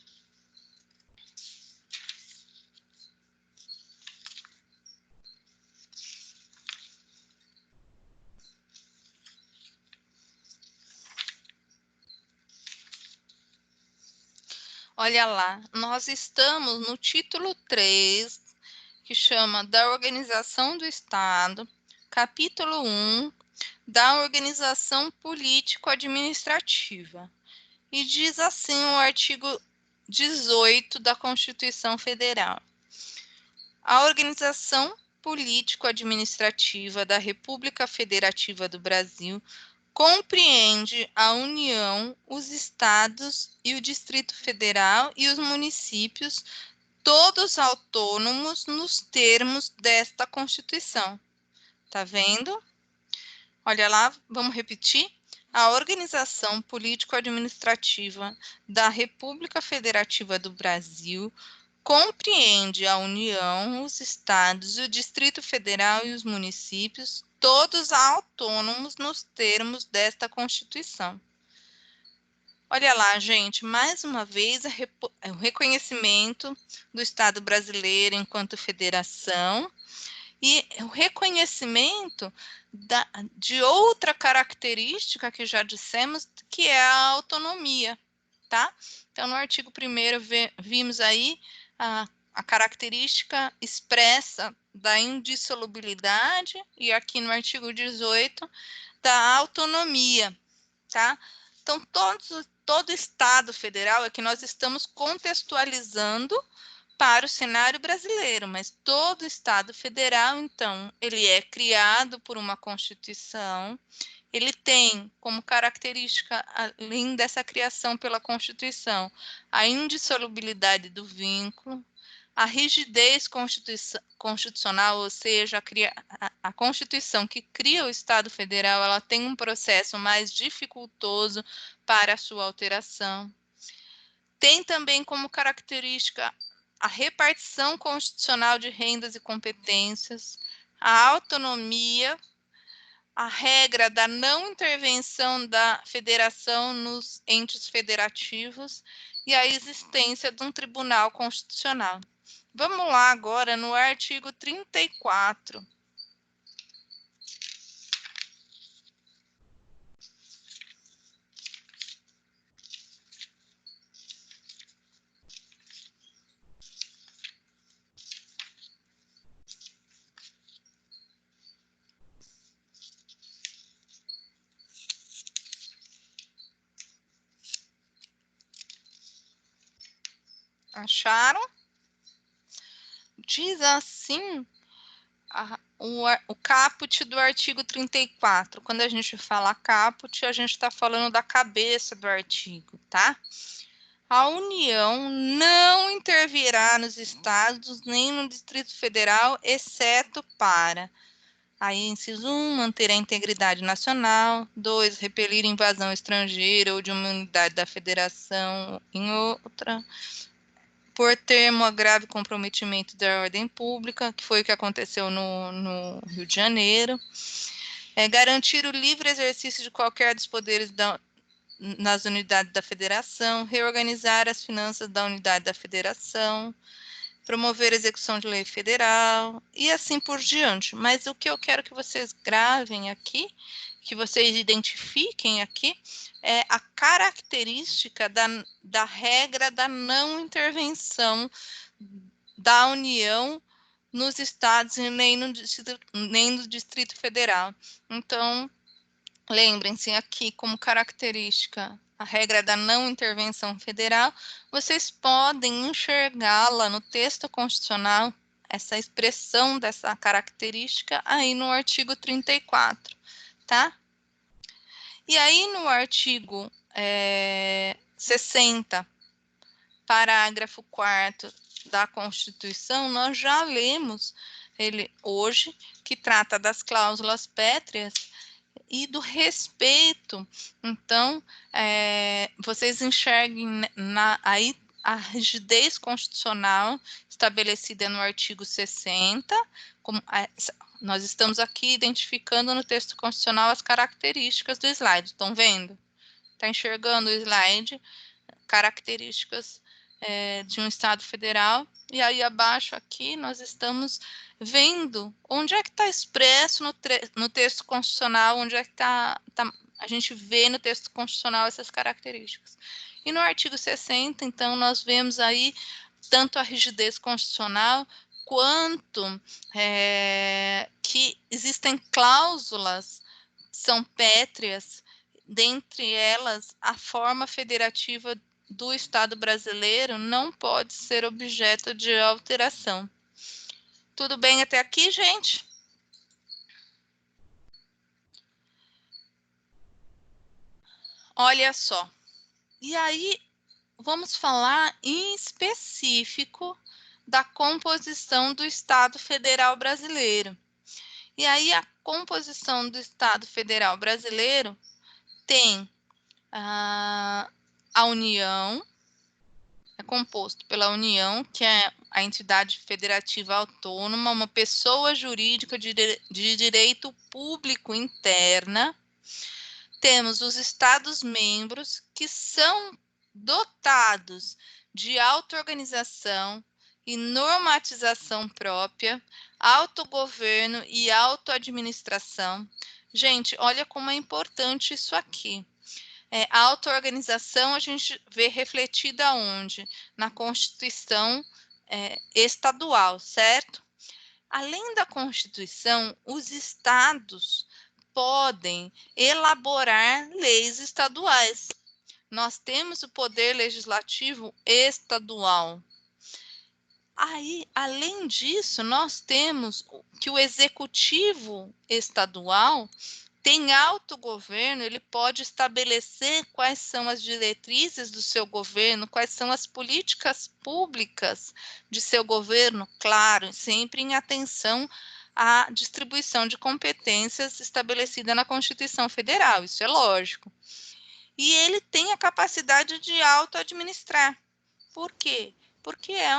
Olha lá, nós estamos no título 3, que chama da Organização do Estado, capítulo 1, da Organização Político-Administrativa. E diz assim o artigo 18 da Constituição Federal. A organização político-administrativa da República Federativa do Brasil compreende a União, os estados e o Distrito Federal e os municípios, todos autônomos nos termos desta Constituição. Tá vendo? Olha lá, vamos repetir? A organização político-administrativa da República Federativa do Brasil compreende a União, os estados, o Distrito Federal e os municípios, todos autônomos nos termos desta Constituição. Olha lá, gente, mais uma vez o reconhecimento do Estado brasileiro enquanto federação e o reconhecimento de outra característica que já dissemos, que é a autonomia, tá? Então, no artigo 1º, vimos aí a característica expressa da indissolubilidade e aqui no artigo 18 da autonomia, tá? Então, todo Estado federal é que nós estamos contextualizando para o cenário brasileiro, mas todo Estado federal, então, ele é criado por uma Constituição, ele tem como característica, além dessa criação pela Constituição, a indissolubilidade do vínculo, a rigidez constitucional, ou seja, a Constituição que cria o Estado federal, ela tem um processo mais dificultoso para a sua alteração. Tem também como característica a repartição constitucional de rendas e competências, a autonomia, a regra da não intervenção da federação nos entes federativos e a existência de um tribunal constitucional. Vamos lá agora no artigo 34. Acharam? Diz assim o caput do artigo 34. Quando a gente fala caput, a gente está falando da cabeça do artigo, tá? A União não intervirá nos estados nem no Distrito Federal, exceto para... Aí, inciso 1, manter a integridade nacional. 2, repelir invasão estrangeira ou de uma unidade da federação em outra. Por termo a grave comprometimento da ordem pública, que foi o que aconteceu no Rio de Janeiro. Garantir o livre exercício de qualquer dos poderes nas unidades da federação, reorganizar as finanças da unidade da federação, promover a execução de lei federal e assim por diante. Mas o que eu quero que vocês gravem aqui, que vocês identifiquem aqui, é a característica da regra da não intervenção da União nos estados e nem no Distrito Federal. Então, lembrem-se aqui como característica a regra da não intervenção federal, vocês podem enxergá-la no texto constitucional, essa expressão dessa característica aí no artigo 34, tá? E aí no artigo 60, parágrafo 4º da Constituição, nós já lemos ele hoje, que trata das cláusulas pétreas e do respeito. Então, vocês enxerguem aí a rigidez constitucional estabelecida no artigo 60, nós estamos aqui identificando no texto constitucional as características do slide. Estão vendo? Está enxergando o slide? Características de um Estado federal. E aí abaixo aqui nós estamos vendo onde é que está expresso no texto constitucional, onde é que a gente vê no texto constitucional essas características. E no artigo 60, então, nós vemos aí tanto a rigidez constitucional quanto que existem cláusulas que são pétreas, dentre elas a forma federativa do Estado brasileiro não pode ser objeto de alteração. Tudo bem até aqui, gente? Olha só. E aí, vamos falar em específico da composição do Estado Federal Brasileiro. E aí, a composição do Estado Federal Brasileiro tem a União, é composto pela União, que é a entidade federativa autônoma, uma pessoa jurídica de direito público interna. Temos os Estados-membros, que são dotados de auto-organização e normatização própria, autogoverno e auto-administração. Gente, olha como é importante isso aqui. A auto-organização a gente vê refletida onde? Na Constituição estadual, certo? Além da Constituição, os estados podem elaborar leis estaduais. Nós temos o poder legislativo estadual. Aí, além disso, nós temos que o executivo estadual tem autogoverno, ele pode estabelecer quais são as diretrizes do seu governo, quais são as políticas públicas de seu governo, claro, sempre em atenção à distribuição de competências estabelecida na Constituição Federal, isso é lógico. E ele tem a capacidade de auto-administrar. Por quê? Porque é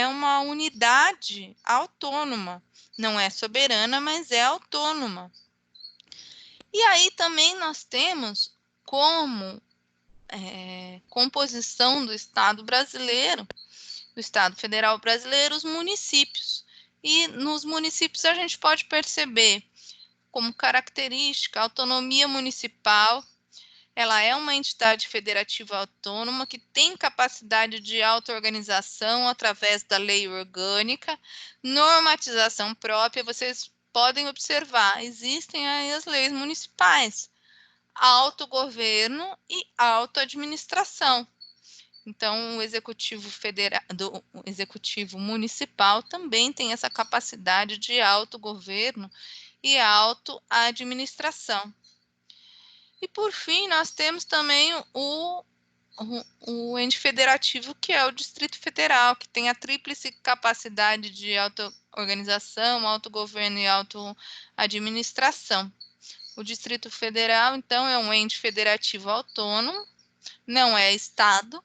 uma unidade autônoma, não é soberana, mas é autônoma. E aí também nós temos como composição do Estado brasileiro, do Estado Federal brasileiro, os municípios. E nos municípios a gente pode perceber como característica a autonomia municipal. Ela é uma entidade federativa autônoma que tem capacidade de auto-organização através da lei orgânica, normatização própria. Vocês podem observar, existem aí as leis municipais, autogoverno e autoadministração. Então, o executivo municipal também tem essa capacidade de autogoverno e autoadministração. E, por fim, nós temos também o ente federativo, que é o Distrito Federal, que tem a tríplice capacidade de auto-organização, autogoverno e autoadministração. O Distrito Federal, então, é um ente federativo autônomo, não é Estado,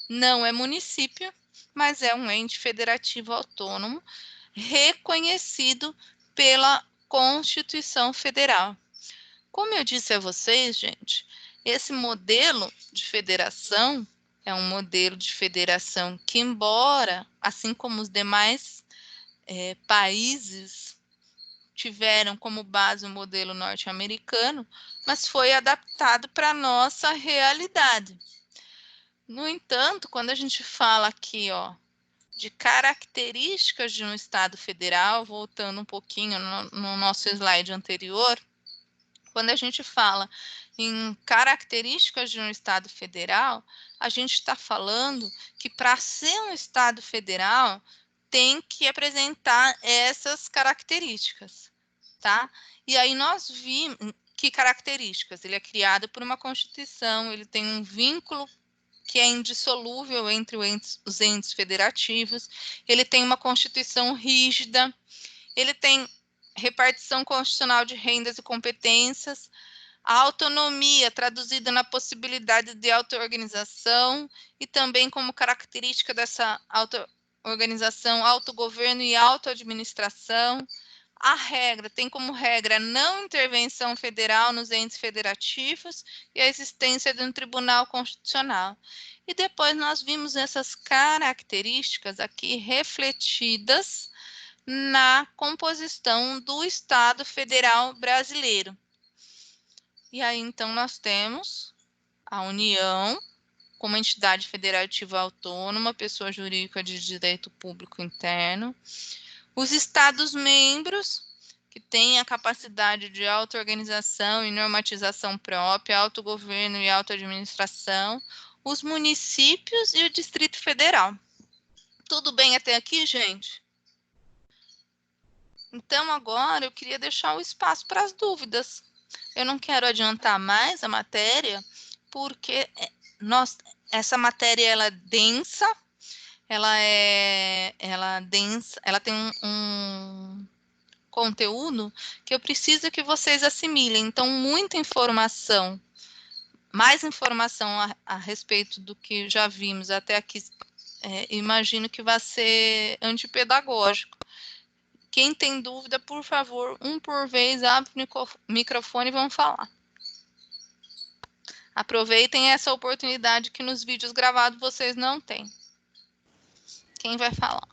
não é município, mas é um ente federativo autônomo, reconhecido pela Constituição Federal. Como eu disse a vocês, gente, esse modelo de federação é um modelo de federação que, embora, assim como os demais países tiveram como base o modelo norte-americano, mas foi adaptado para a nossa realidade. No entanto, quando a gente fala aqui, de características de um Estado federal, voltando um pouquinho no nosso slide anterior, quando a gente fala em características de um Estado federal, a gente está falando que para ser um Estado federal tem que apresentar essas características, tá? E aí nós vimos que características? Ele é criado por uma Constituição, ele tem um vínculo que é indissolúvel entre os entes federativos, ele tem uma Constituição rígida, ele tem repartição constitucional de rendas e competências, a autonomia traduzida na possibilidade de auto-organização e também como característica dessa auto-organização, autogoverno e auto-administração. A regra tem como regra a não intervenção federal nos entes federativos e a existência de um tribunal constitucional. E depois nós vimos essas características aqui refletidas na composição do Estado Federal Brasileiro. E aí, então, nós temos a União, como entidade federativa autônoma, pessoa jurídica de direito público interno, os Estados-membros, que têm a capacidade de auto-organização e normatização própria, autogoverno e auto-administração, os municípios e o Distrito Federal. Tudo bem até aqui, gente? Então, agora eu queria deixar o espaço para as dúvidas. Eu não quero adiantar mais a matéria, porque essa matéria ela é densa, ela tem um conteúdo que eu preciso que vocês assimilem. Então, muita informação, mais informação a respeito do que já vimos até aqui, imagino que vai ser antipedagógico. Quem tem dúvida, por favor, um por vez, abre o microfone e vamos falar. Aproveitem essa oportunidade que nos vídeos gravados vocês não têm. Quem vai falar?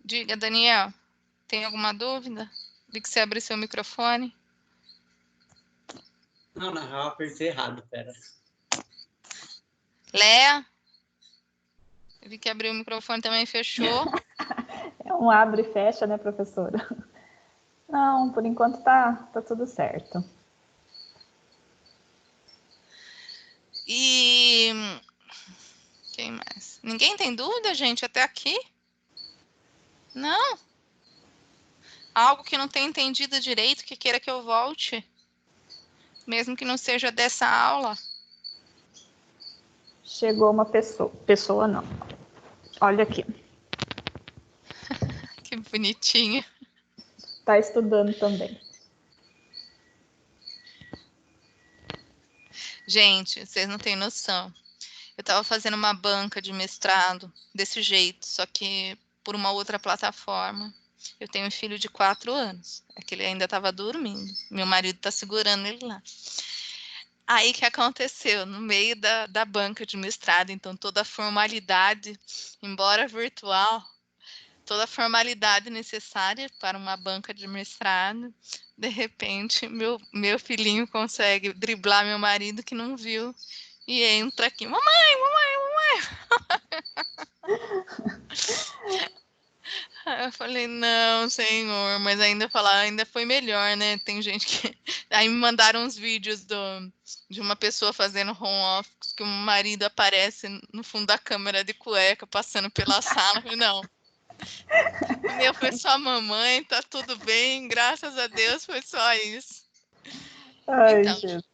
Diga, Daniel, tem alguma dúvida? Vi que você abriu seu microfone. Não, na real, apertei errado, pera. Léa? Eu vi que abriu o microfone também, fechou. É um abre e fecha, né, professora? Não, por enquanto tá tudo certo. E quem mais? Ninguém tem dúvida, gente, até aqui? Não? Algo que não tenha entendido direito, que queira que eu volte? Mesmo que não seja dessa aula? Chegou uma pessoa. Pessoa não. Olha aqui. Que bonitinho. Tá estudando também. Gente, vocês não têm noção. Eu estava fazendo uma banca de mestrado desse jeito, só que por uma outra plataforma. Eu tenho um filho de 4 anos. É que ele ainda estava dormindo. Meu marido está segurando ele lá. Aí, o que aconteceu? No meio da banca de mestrado, então, toda a formalidade, embora virtual, toda a formalidade necessária para uma banca de mestrado, de repente, meu filhinho consegue driblar meu marido que não viu e entra aqui, mamãe, eu falei, não, senhor, mas ainda foi melhor, né? Tem gente que... Aí me mandaram uns vídeos de uma pessoa fazendo home office, que o marido aparece no fundo da câmera de cueca, passando pela sala. Eu falei, não. O meu foi só a mamãe, tá tudo bem, graças a Deus foi só isso. Ai, Jesus.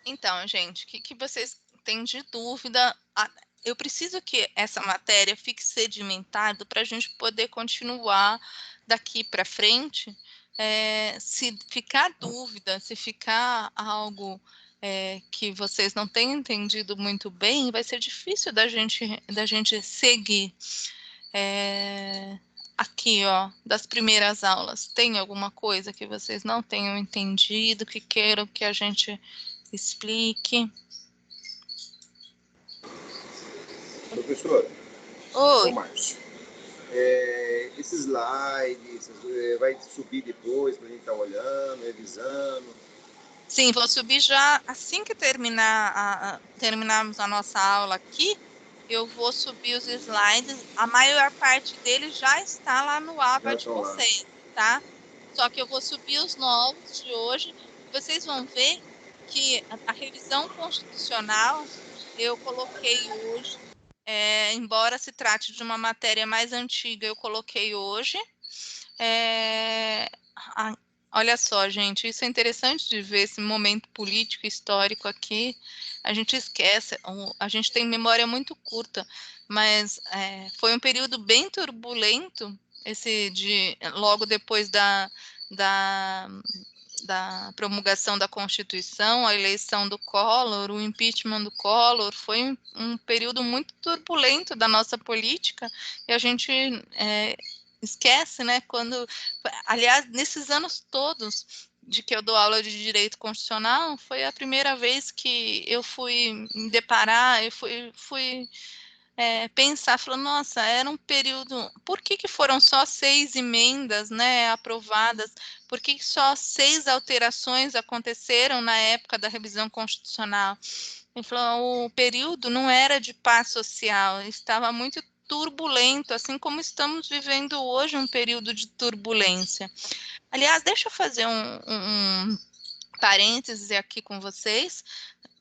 Então, gente, o que vocês têm de dúvida? Eu preciso que essa matéria fique sedimentada para a gente poder continuar daqui para frente. Se ficar dúvida, se ficar algo que vocês não têm entendido muito bem, vai ser difícil da gente seguir. Aqui, ó, das primeiras aulas, tem alguma coisa que vocês não tenham entendido, que queiram que a gente explique? Professor, Oi. Márcio, esse slide vai subir depois para a gente estar olhando, revisando? Sim, vou subir já assim que terminarmos a nossa aula aqui. Eu vou subir os slides. A maior parte deles já está lá no APA de vocês, tá? Só que eu vou subir os novos de hoje. Vocês vão ver que a revisão constitucional eu coloquei hoje, embora se trate de uma matéria mais antiga, eu coloquei hoje. Olha só, gente, isso é interessante de ver esse momento político histórico aqui. A gente esquece, a gente tem memória muito curta, mas foi um período bem turbulento, logo depois da promulgação da Constituição, a eleição do Collor, o impeachment do Collor, foi um período muito turbulento da nossa política, e a gente esquece, né, aliás, nesses anos todos, de que eu dou aula de direito constitucional, foi a primeira vez que eu fui me deparar, eu fui pensar, falando, nossa, era um período, por que foram só 6 emendas, né, aprovadas, por que só 6 alterações aconteceram na época da revisão constitucional? Ele falou, o período não era de paz social, estava muito turbulento, assim como estamos vivendo hoje um período de turbulência. Aliás, deixa eu fazer um parênteses aqui com vocês,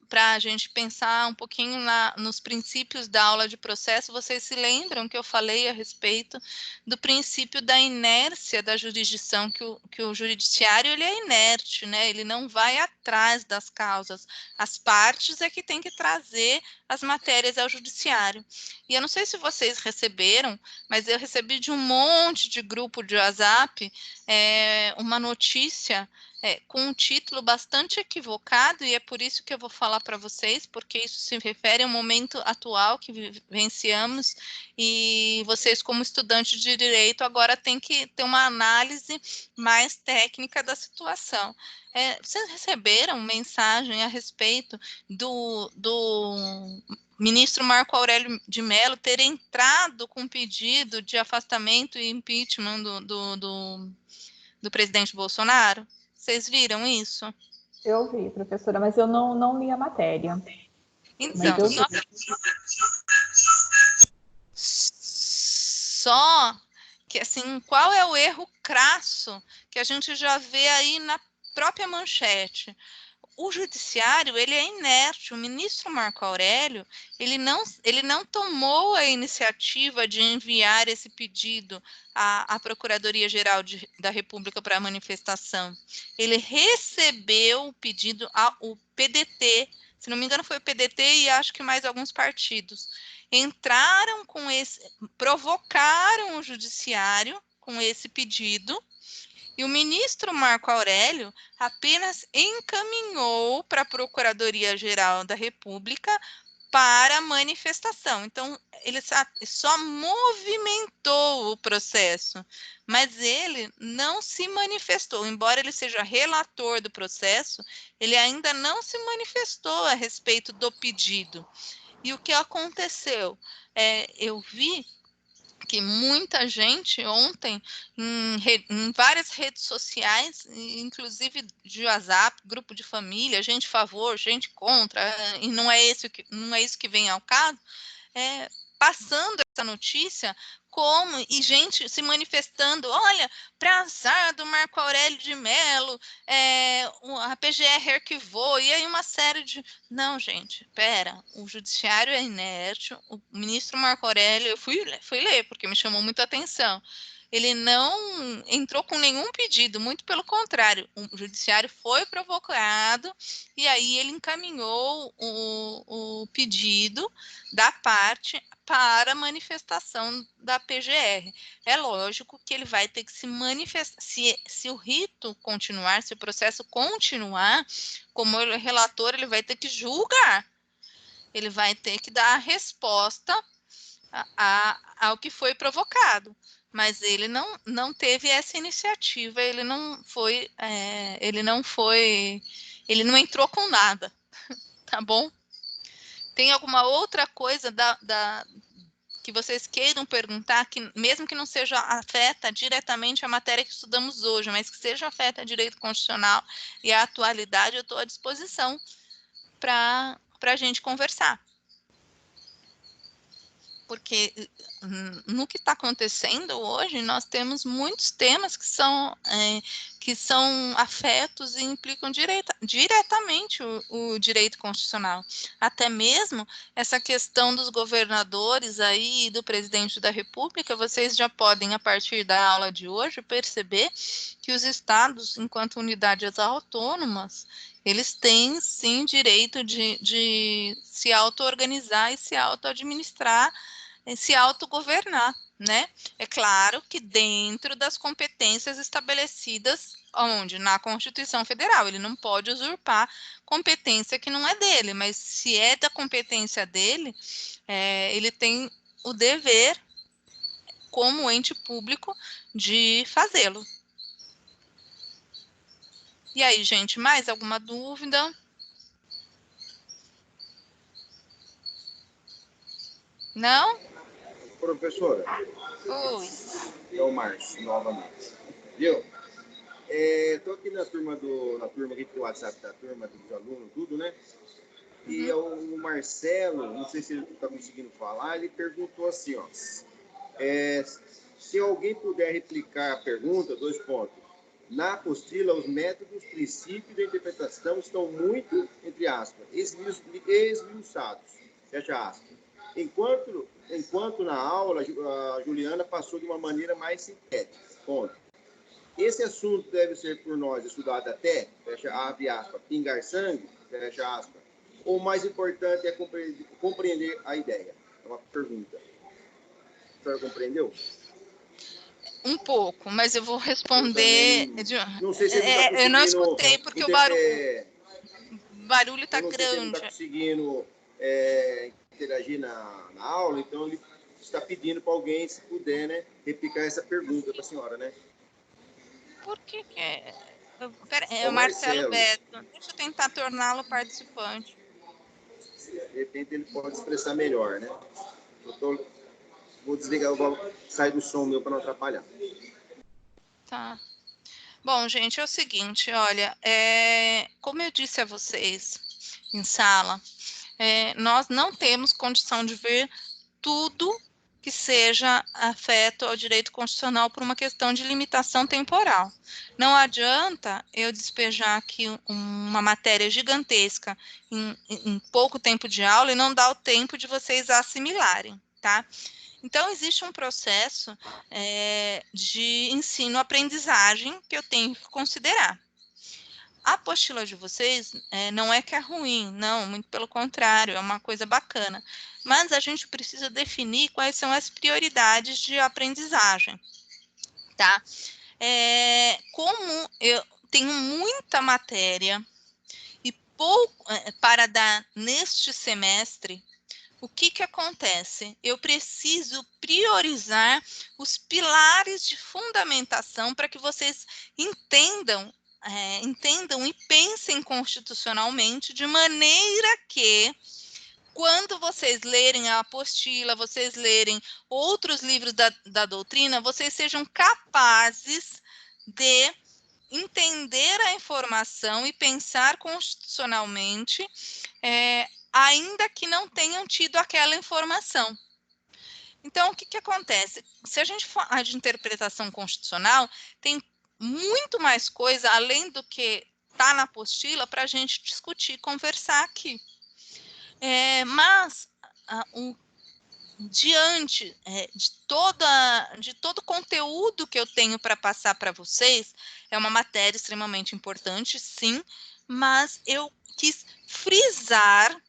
para a gente pensar um pouquinho nos princípios da aula de processo. Vocês se lembram que eu falei a respeito do princípio da inércia da jurisdição, que o judiciário ele é inerte, né? Ele não vai atrás das causas. As partes é que tem que trazer as matérias ao judiciário. E eu não sei se vocês receberam, mas eu recebi de um monte de grupo de WhatsApp uma notícia com um título bastante equivocado, e é por isso que eu vou falar para vocês, porque isso se refere ao momento atual que vivenciamos, e vocês, como estudantes de direito, agora têm que ter uma análise mais técnica da situação. Vocês receberam mensagem a respeito do ministro Marco Aurélio de Mello ter entrado com pedido de afastamento e impeachment do presidente Bolsonaro? Vocês viram isso? Eu vi, professora, mas eu não li a matéria. Então, só que, assim, qual é o erro crasso que a gente já vê aí na própria manchete? O judiciário, ele é inerte. O ministro Marco Aurélio, ele não tomou a iniciativa de enviar esse pedido à Procuradoria-Geral da República para manifestação. Ele recebeu o pedido ao PDT, se não me engano foi o PDT e acho que mais alguns partidos. Entraram com provocaram o judiciário com esse pedido, e o ministro Marco Aurélio apenas encaminhou para a Procuradoria-Geral da República para manifestação. Então, ele só movimentou o processo, mas ele não se manifestou. Embora ele seja relator do processo, ele ainda não se manifestou a respeito do pedido. E o que aconteceu? Eu vi que muita gente ontem, em várias redes sociais, inclusive de WhatsApp, grupo de família, gente a favor, gente contra, e não é isso que vem ao caso, passando essa notícia e gente se manifestando, olha, para azar do Marco Aurélio de Mello, a PGR arquivou, e aí uma série de... Não, gente, pera, o judiciário é inerte, o ministro Marco Aurélio, eu fui ler, porque me chamou muita atenção, ele não entrou com nenhum pedido, muito pelo contrário, o judiciário foi provocado, e aí ele encaminhou o pedido da parte para a manifestação da PGR. É lógico que ele vai ter que se manifestar, se o rito continuar, se o processo continuar, como relator, ele vai ter que julgar, ele vai ter que dar a resposta ao que foi provocado, mas ele não teve essa iniciativa, ele não entrou com nada, tá bom? Tem alguma outra coisa que vocês queiram perguntar, que mesmo que não seja afeta diretamente a matéria que estudamos hoje, mas que seja afeta a direito constitucional e a atualidade, eu estou à disposição para a gente conversar. Porque no que está acontecendo hoje, nós temos muitos temas que são afetos e implicam diretamente o direito constitucional. Até mesmo essa questão dos governadores aí, do presidente da República, vocês já podem, a partir da aula de hoje, perceber que os estados, enquanto unidades autônomas, eles têm, sim, direito de se auto-organizar e se auto-administrar, se autogovernar, né? É claro que dentro das competências estabelecidas onde? Na Constituição Federal. Ele não pode usurpar competência que não é dele, mas se é da competência dele, ele tem o dever, como ente público, de fazê-lo. E aí, gente, mais alguma dúvida? Não? Professora, Oi. é o Márcio, novamente. Viu? Estou aqui na turma aqui do WhatsApp da turma dos alunos, tudo, né? E o Marcelo, não sei se ele está conseguindo falar, ele perguntou assim, ó. Se alguém puder replicar a pergunta, 2 pontos. Na apostila, os métodos, princípios da interpretação estão muito, entre aspas, esmiuçados, fecha aspas. Enquanto na aula, a Juliana passou de uma maneira mais sintética, ponto. Esse assunto deve ser por nós estudado até, fecha aspas, pingar sangue, fecha aspas, ou mais importante é compreender a ideia? É uma pergunta. A senhora compreendeu? Um pouco, mas eu vou Eu responder. também não sei se ele não está Eu não conseguindo. escutei porque o barulho está Eu não sei se ele não está grande. conseguindo interagir na aula, então ele está pedindo para alguém, se puder, né, replicar essa pergunta para a senhora, né? Por que que é? É É o o Marcelo Marcelo. Beto. Deixa eu tentar torná-lo participante. De repente ele pode expressar melhor, né? Vou desligar, vou sair do som meu para não atrapalhar. Tá. Bom, gente, é o seguinte, olha, como eu disse a vocês em sala, nós não temos condição de ver tudo que seja afeto ao direito constitucional por uma questão de limitação temporal. Não adianta eu despejar aqui uma matéria gigantesca em pouco tempo de aula e não dar o tempo de vocês assimilarem, tá? Então, existe um processo de ensino-aprendizagem que eu tenho que considerar. A apostila de vocês não é que é ruim, não, muito pelo contrário, é uma coisa bacana. Mas a gente precisa definir quais são as prioridades de aprendizagem, tá? Como eu tenho muita matéria e pouco para dar neste semestre, o que que acontece? Eu preciso priorizar os pilares de fundamentação para que vocês entendam e pensem constitucionalmente de maneira que, quando vocês lerem a apostila, vocês lerem outros livros da doutrina, vocês sejam capazes de entender a informação e pensar constitucionalmente, ainda que não tenham tido aquela informação. Então, o que que acontece? Se a gente falar de interpretação constitucional, tem muito mais coisa, além do que está na apostila, para a gente discutir, conversar aqui. Mas, diante de todo o conteúdo que eu tenho para passar para vocês, é uma matéria extremamente importante, sim, mas eu quis frisar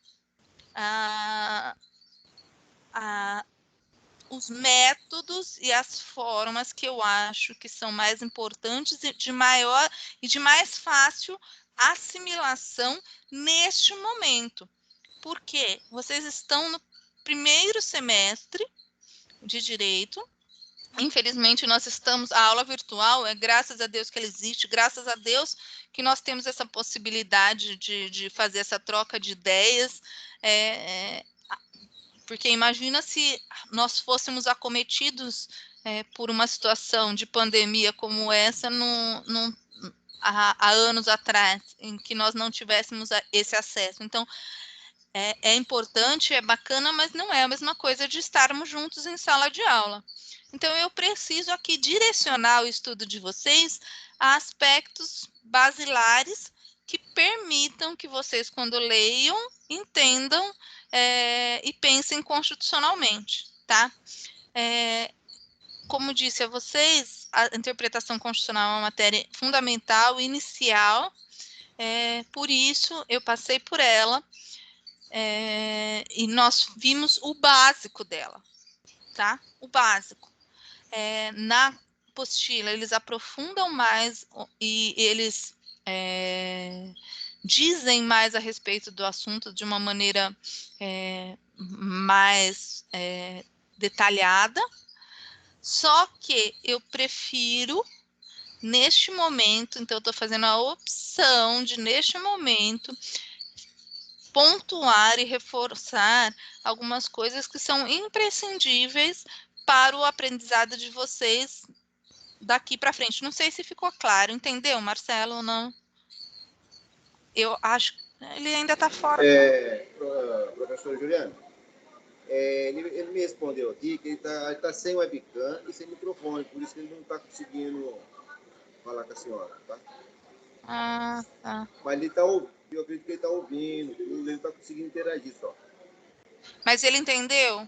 os métodos e as formas que eu acho que são mais importantes e de mais fácil assimilação neste momento. Porque vocês estão no primeiro semestre de direito. Infelizmente, a aula virtual, graças a Deus que ela existe, graças a Deus que nós temos essa possibilidade de fazer essa troca de ideias, porque imagina se nós fôssemos acometidos por uma situação de pandemia como essa há anos atrás, em que nós não tivéssemos esse acesso. Então, é importante, é bacana, mas não é a mesma coisa de estarmos juntos em sala de aula. Então, eu preciso aqui direcionar o estudo de vocês a aspectos basilares que permitam que vocês, quando leiam, entendam e pensem constitucionalmente, tá? Como disse a vocês, a interpretação constitucional é uma matéria fundamental, inicial, por isso eu passei por ela, e nós vimos o básico dela, tá? O básico. Na apostila, eles aprofundam mais e eles dizem mais a respeito do assunto de uma maneira mais detalhada, só que eu prefiro neste momento, então eu estou fazendo a opção de, neste momento, pontuar e reforçar algumas coisas que são imprescindíveis para o aprendizado de vocês daqui para frente. Não sei se ficou claro, entendeu, Marcelo, ou não? Eu acho que ele ainda está fora. Professor Juliano, ele me respondeu aqui que ele tá sem webcam e sem microfone, por isso que ele não está conseguindo falar com a senhora, tá? Ah, tá. Mas ele tá ouvindo, eu acredito que ele está ouvindo, tudo, ele está conseguindo interagir só. Mas ele entendeu?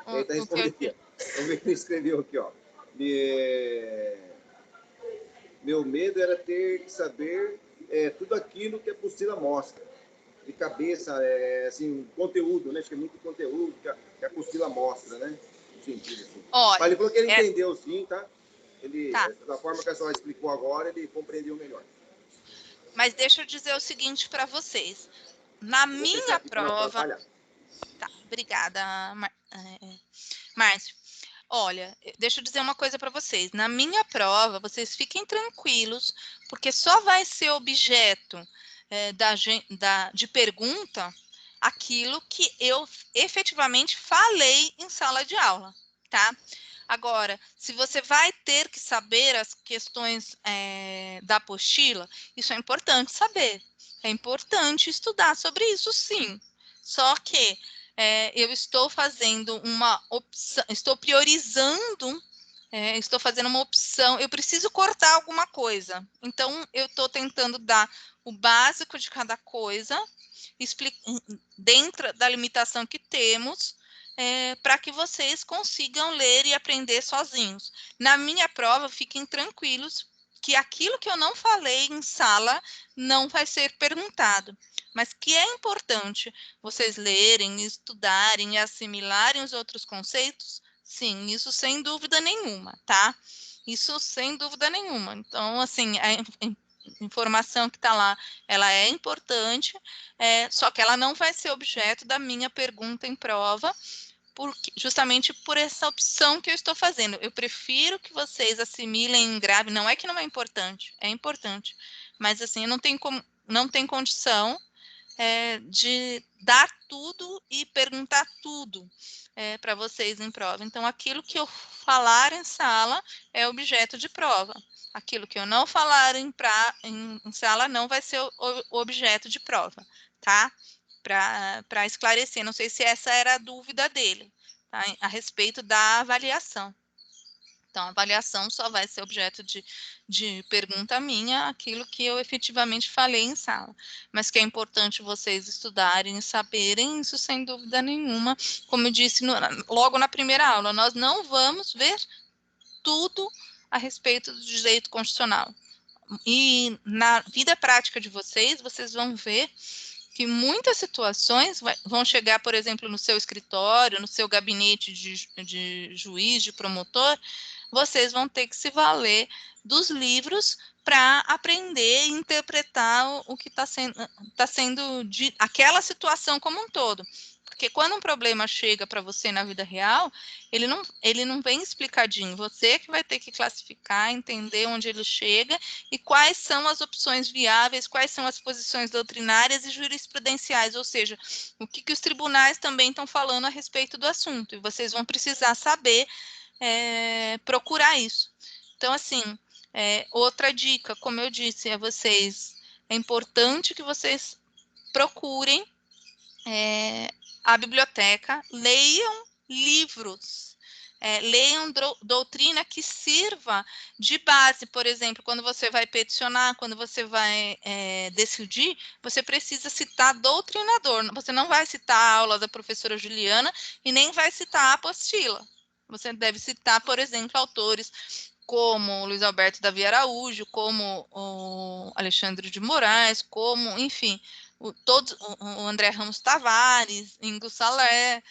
Ele está respondendo aqui, ó. Ele escreveu aqui, ó. Meu medo era ter que saber tudo aquilo que a apostila mostra. De cabeça, assim, conteúdo, né? Acho que é muito conteúdo que a apostila mostra, né? No sentido, assim. Olha, mas ele falou que ele entendeu, sim, tá? Tá. Da forma que a senhora explicou agora, ele compreendeu melhor. Mas deixa eu dizer o seguinte para vocês. Na minha prova... Tá, obrigada, Márcio. Olha, deixa eu dizer uma coisa para vocês. Na minha prova, vocês fiquem tranquilos, porque só vai ser objeto de pergunta aquilo que eu efetivamente falei em sala de aula, tá? Agora, se você vai ter que saber as questões da apostila, isso é importante saber. É importante estudar sobre isso, sim. Só que eu estou fazendo uma opção, estou priorizando, estou fazendo uma opção, eu preciso cortar alguma coisa. Então, eu estou tentando dar o básico de cada coisa, dentro da limitação que temos, para que vocês consigam ler e aprender sozinhos. Na minha prova, fiquem tranquilos que aquilo que eu não falei em sala não vai ser perguntado, mas que é importante vocês lerem, estudarem e assimilarem os outros conceitos, sim, isso sem dúvida nenhuma, tá? Isso sem dúvida nenhuma. Então, assim, a informação que está lá, ela é importante, só que ela não vai ser objeto da minha pergunta em prova, justamente por essa opção que eu estou fazendo. Eu prefiro que vocês assimilem em grave, não é que não é importante, é importante, mas assim, não tem condição de dar tudo e perguntar tudo para vocês em prova. Então, aquilo que eu falar em sala é objeto de prova. Aquilo que eu não falar em sala não vai ser objeto de prova, tá? Para esclarecer, não sei se essa era a dúvida dele, tá? A respeito da avaliação. Então, a avaliação só vai ser objeto de pergunta minha, aquilo que eu efetivamente falei em sala. Mas que é importante vocês estudarem e saberem, isso sem dúvida nenhuma. Como eu disse logo na primeira aula, nós não vamos ver tudo a respeito do direito constitucional. E na vida prática de vocês vão ver que muitas situações vão chegar, por exemplo, no seu escritório, no seu gabinete de juiz, de promotor, vocês vão ter que se valer dos livros para aprender e interpretar o que está sendo aquela situação como um todo. Porque quando um problema chega para você na vida real, ele não vem explicadinho. Você que vai ter que classificar, entender onde ele chega e quais são as opções viáveis, quais são as posições doutrinárias e jurisprudenciais, ou seja, o que os tribunais também estão falando a respeito do assunto. E vocês vão precisar saber procurar isso. Então, assim, outra dica, como eu disse a vocês, é importante que vocês procurem a biblioteca, leiam livros, leiam doutrina que sirva de base. Por exemplo, quando você vai peticionar, quando você vai decidir, você precisa citar doutrinador. Você não vai citar a aula da professora Juliana e nem vai citar a apostila. Você deve citar, por exemplo, autores como Luiz Alberto Davi Araújo, como o Alexandre de Moraes, como, enfim, o André Ramos Tavares, Ingo Salé,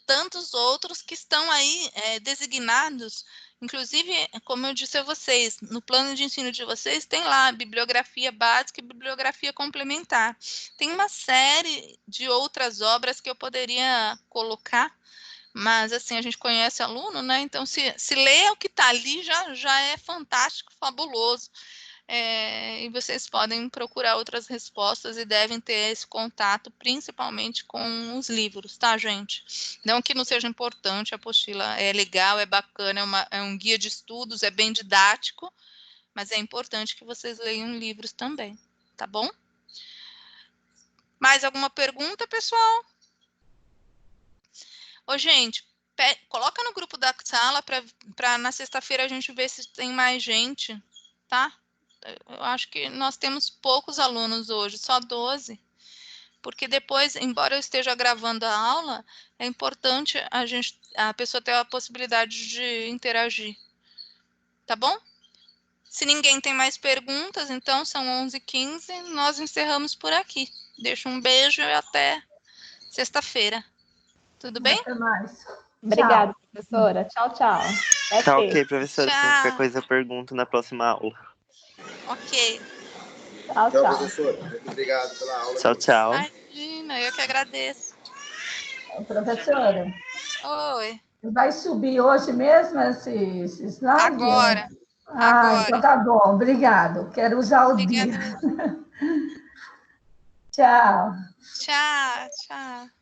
tantos outros que estão aí designados. Inclusive, como eu disse a vocês, no plano de ensino de vocês tem lá bibliografia básica e bibliografia complementar. Tem uma série de outras obras que eu poderia colocar, Mas, assim, a gente conhece aluno, né? Então, se lê o que está ali, já é fantástico, fabuloso. E vocês podem procurar outras respostas e devem ter esse contato, principalmente com os livros, tá, gente? Não que não seja importante, a apostila é legal, é bacana, é um guia de estudos, é bem didático, mas é importante que vocês leiam livros também, tá bom? Mais alguma pergunta, pessoal? Ô, gente, coloca no grupo da sala para na sexta-feira a gente ver se tem mais gente, tá? Eu acho que nós temos poucos alunos hoje, só 12. Porque depois, embora eu esteja gravando a aula, é importante a pessoa ter a possibilidade de interagir. Tá bom? Se ninguém tem mais perguntas, então são 11h15, nós encerramos por aqui. Deixo um beijo e até sexta-feira. Tudo bem? Até mais. Obrigada, Tchau. professora. Tchau, tchau. Até Tá sexta. ok, professora. Se Tchau. qualquer coisa eu pergunto na próxima aula. Ok. Tchau, Tchau, tchau. professor. Muito obrigado pela aula. Tchau, tchau. Imagina, eu que agradeço. Professora, Oi. vai subir hoje mesmo esse slide? Agora. Então tá bom. Obrigado. Quero usar o dia. Obrigada. Tchau. Tchau, tchau.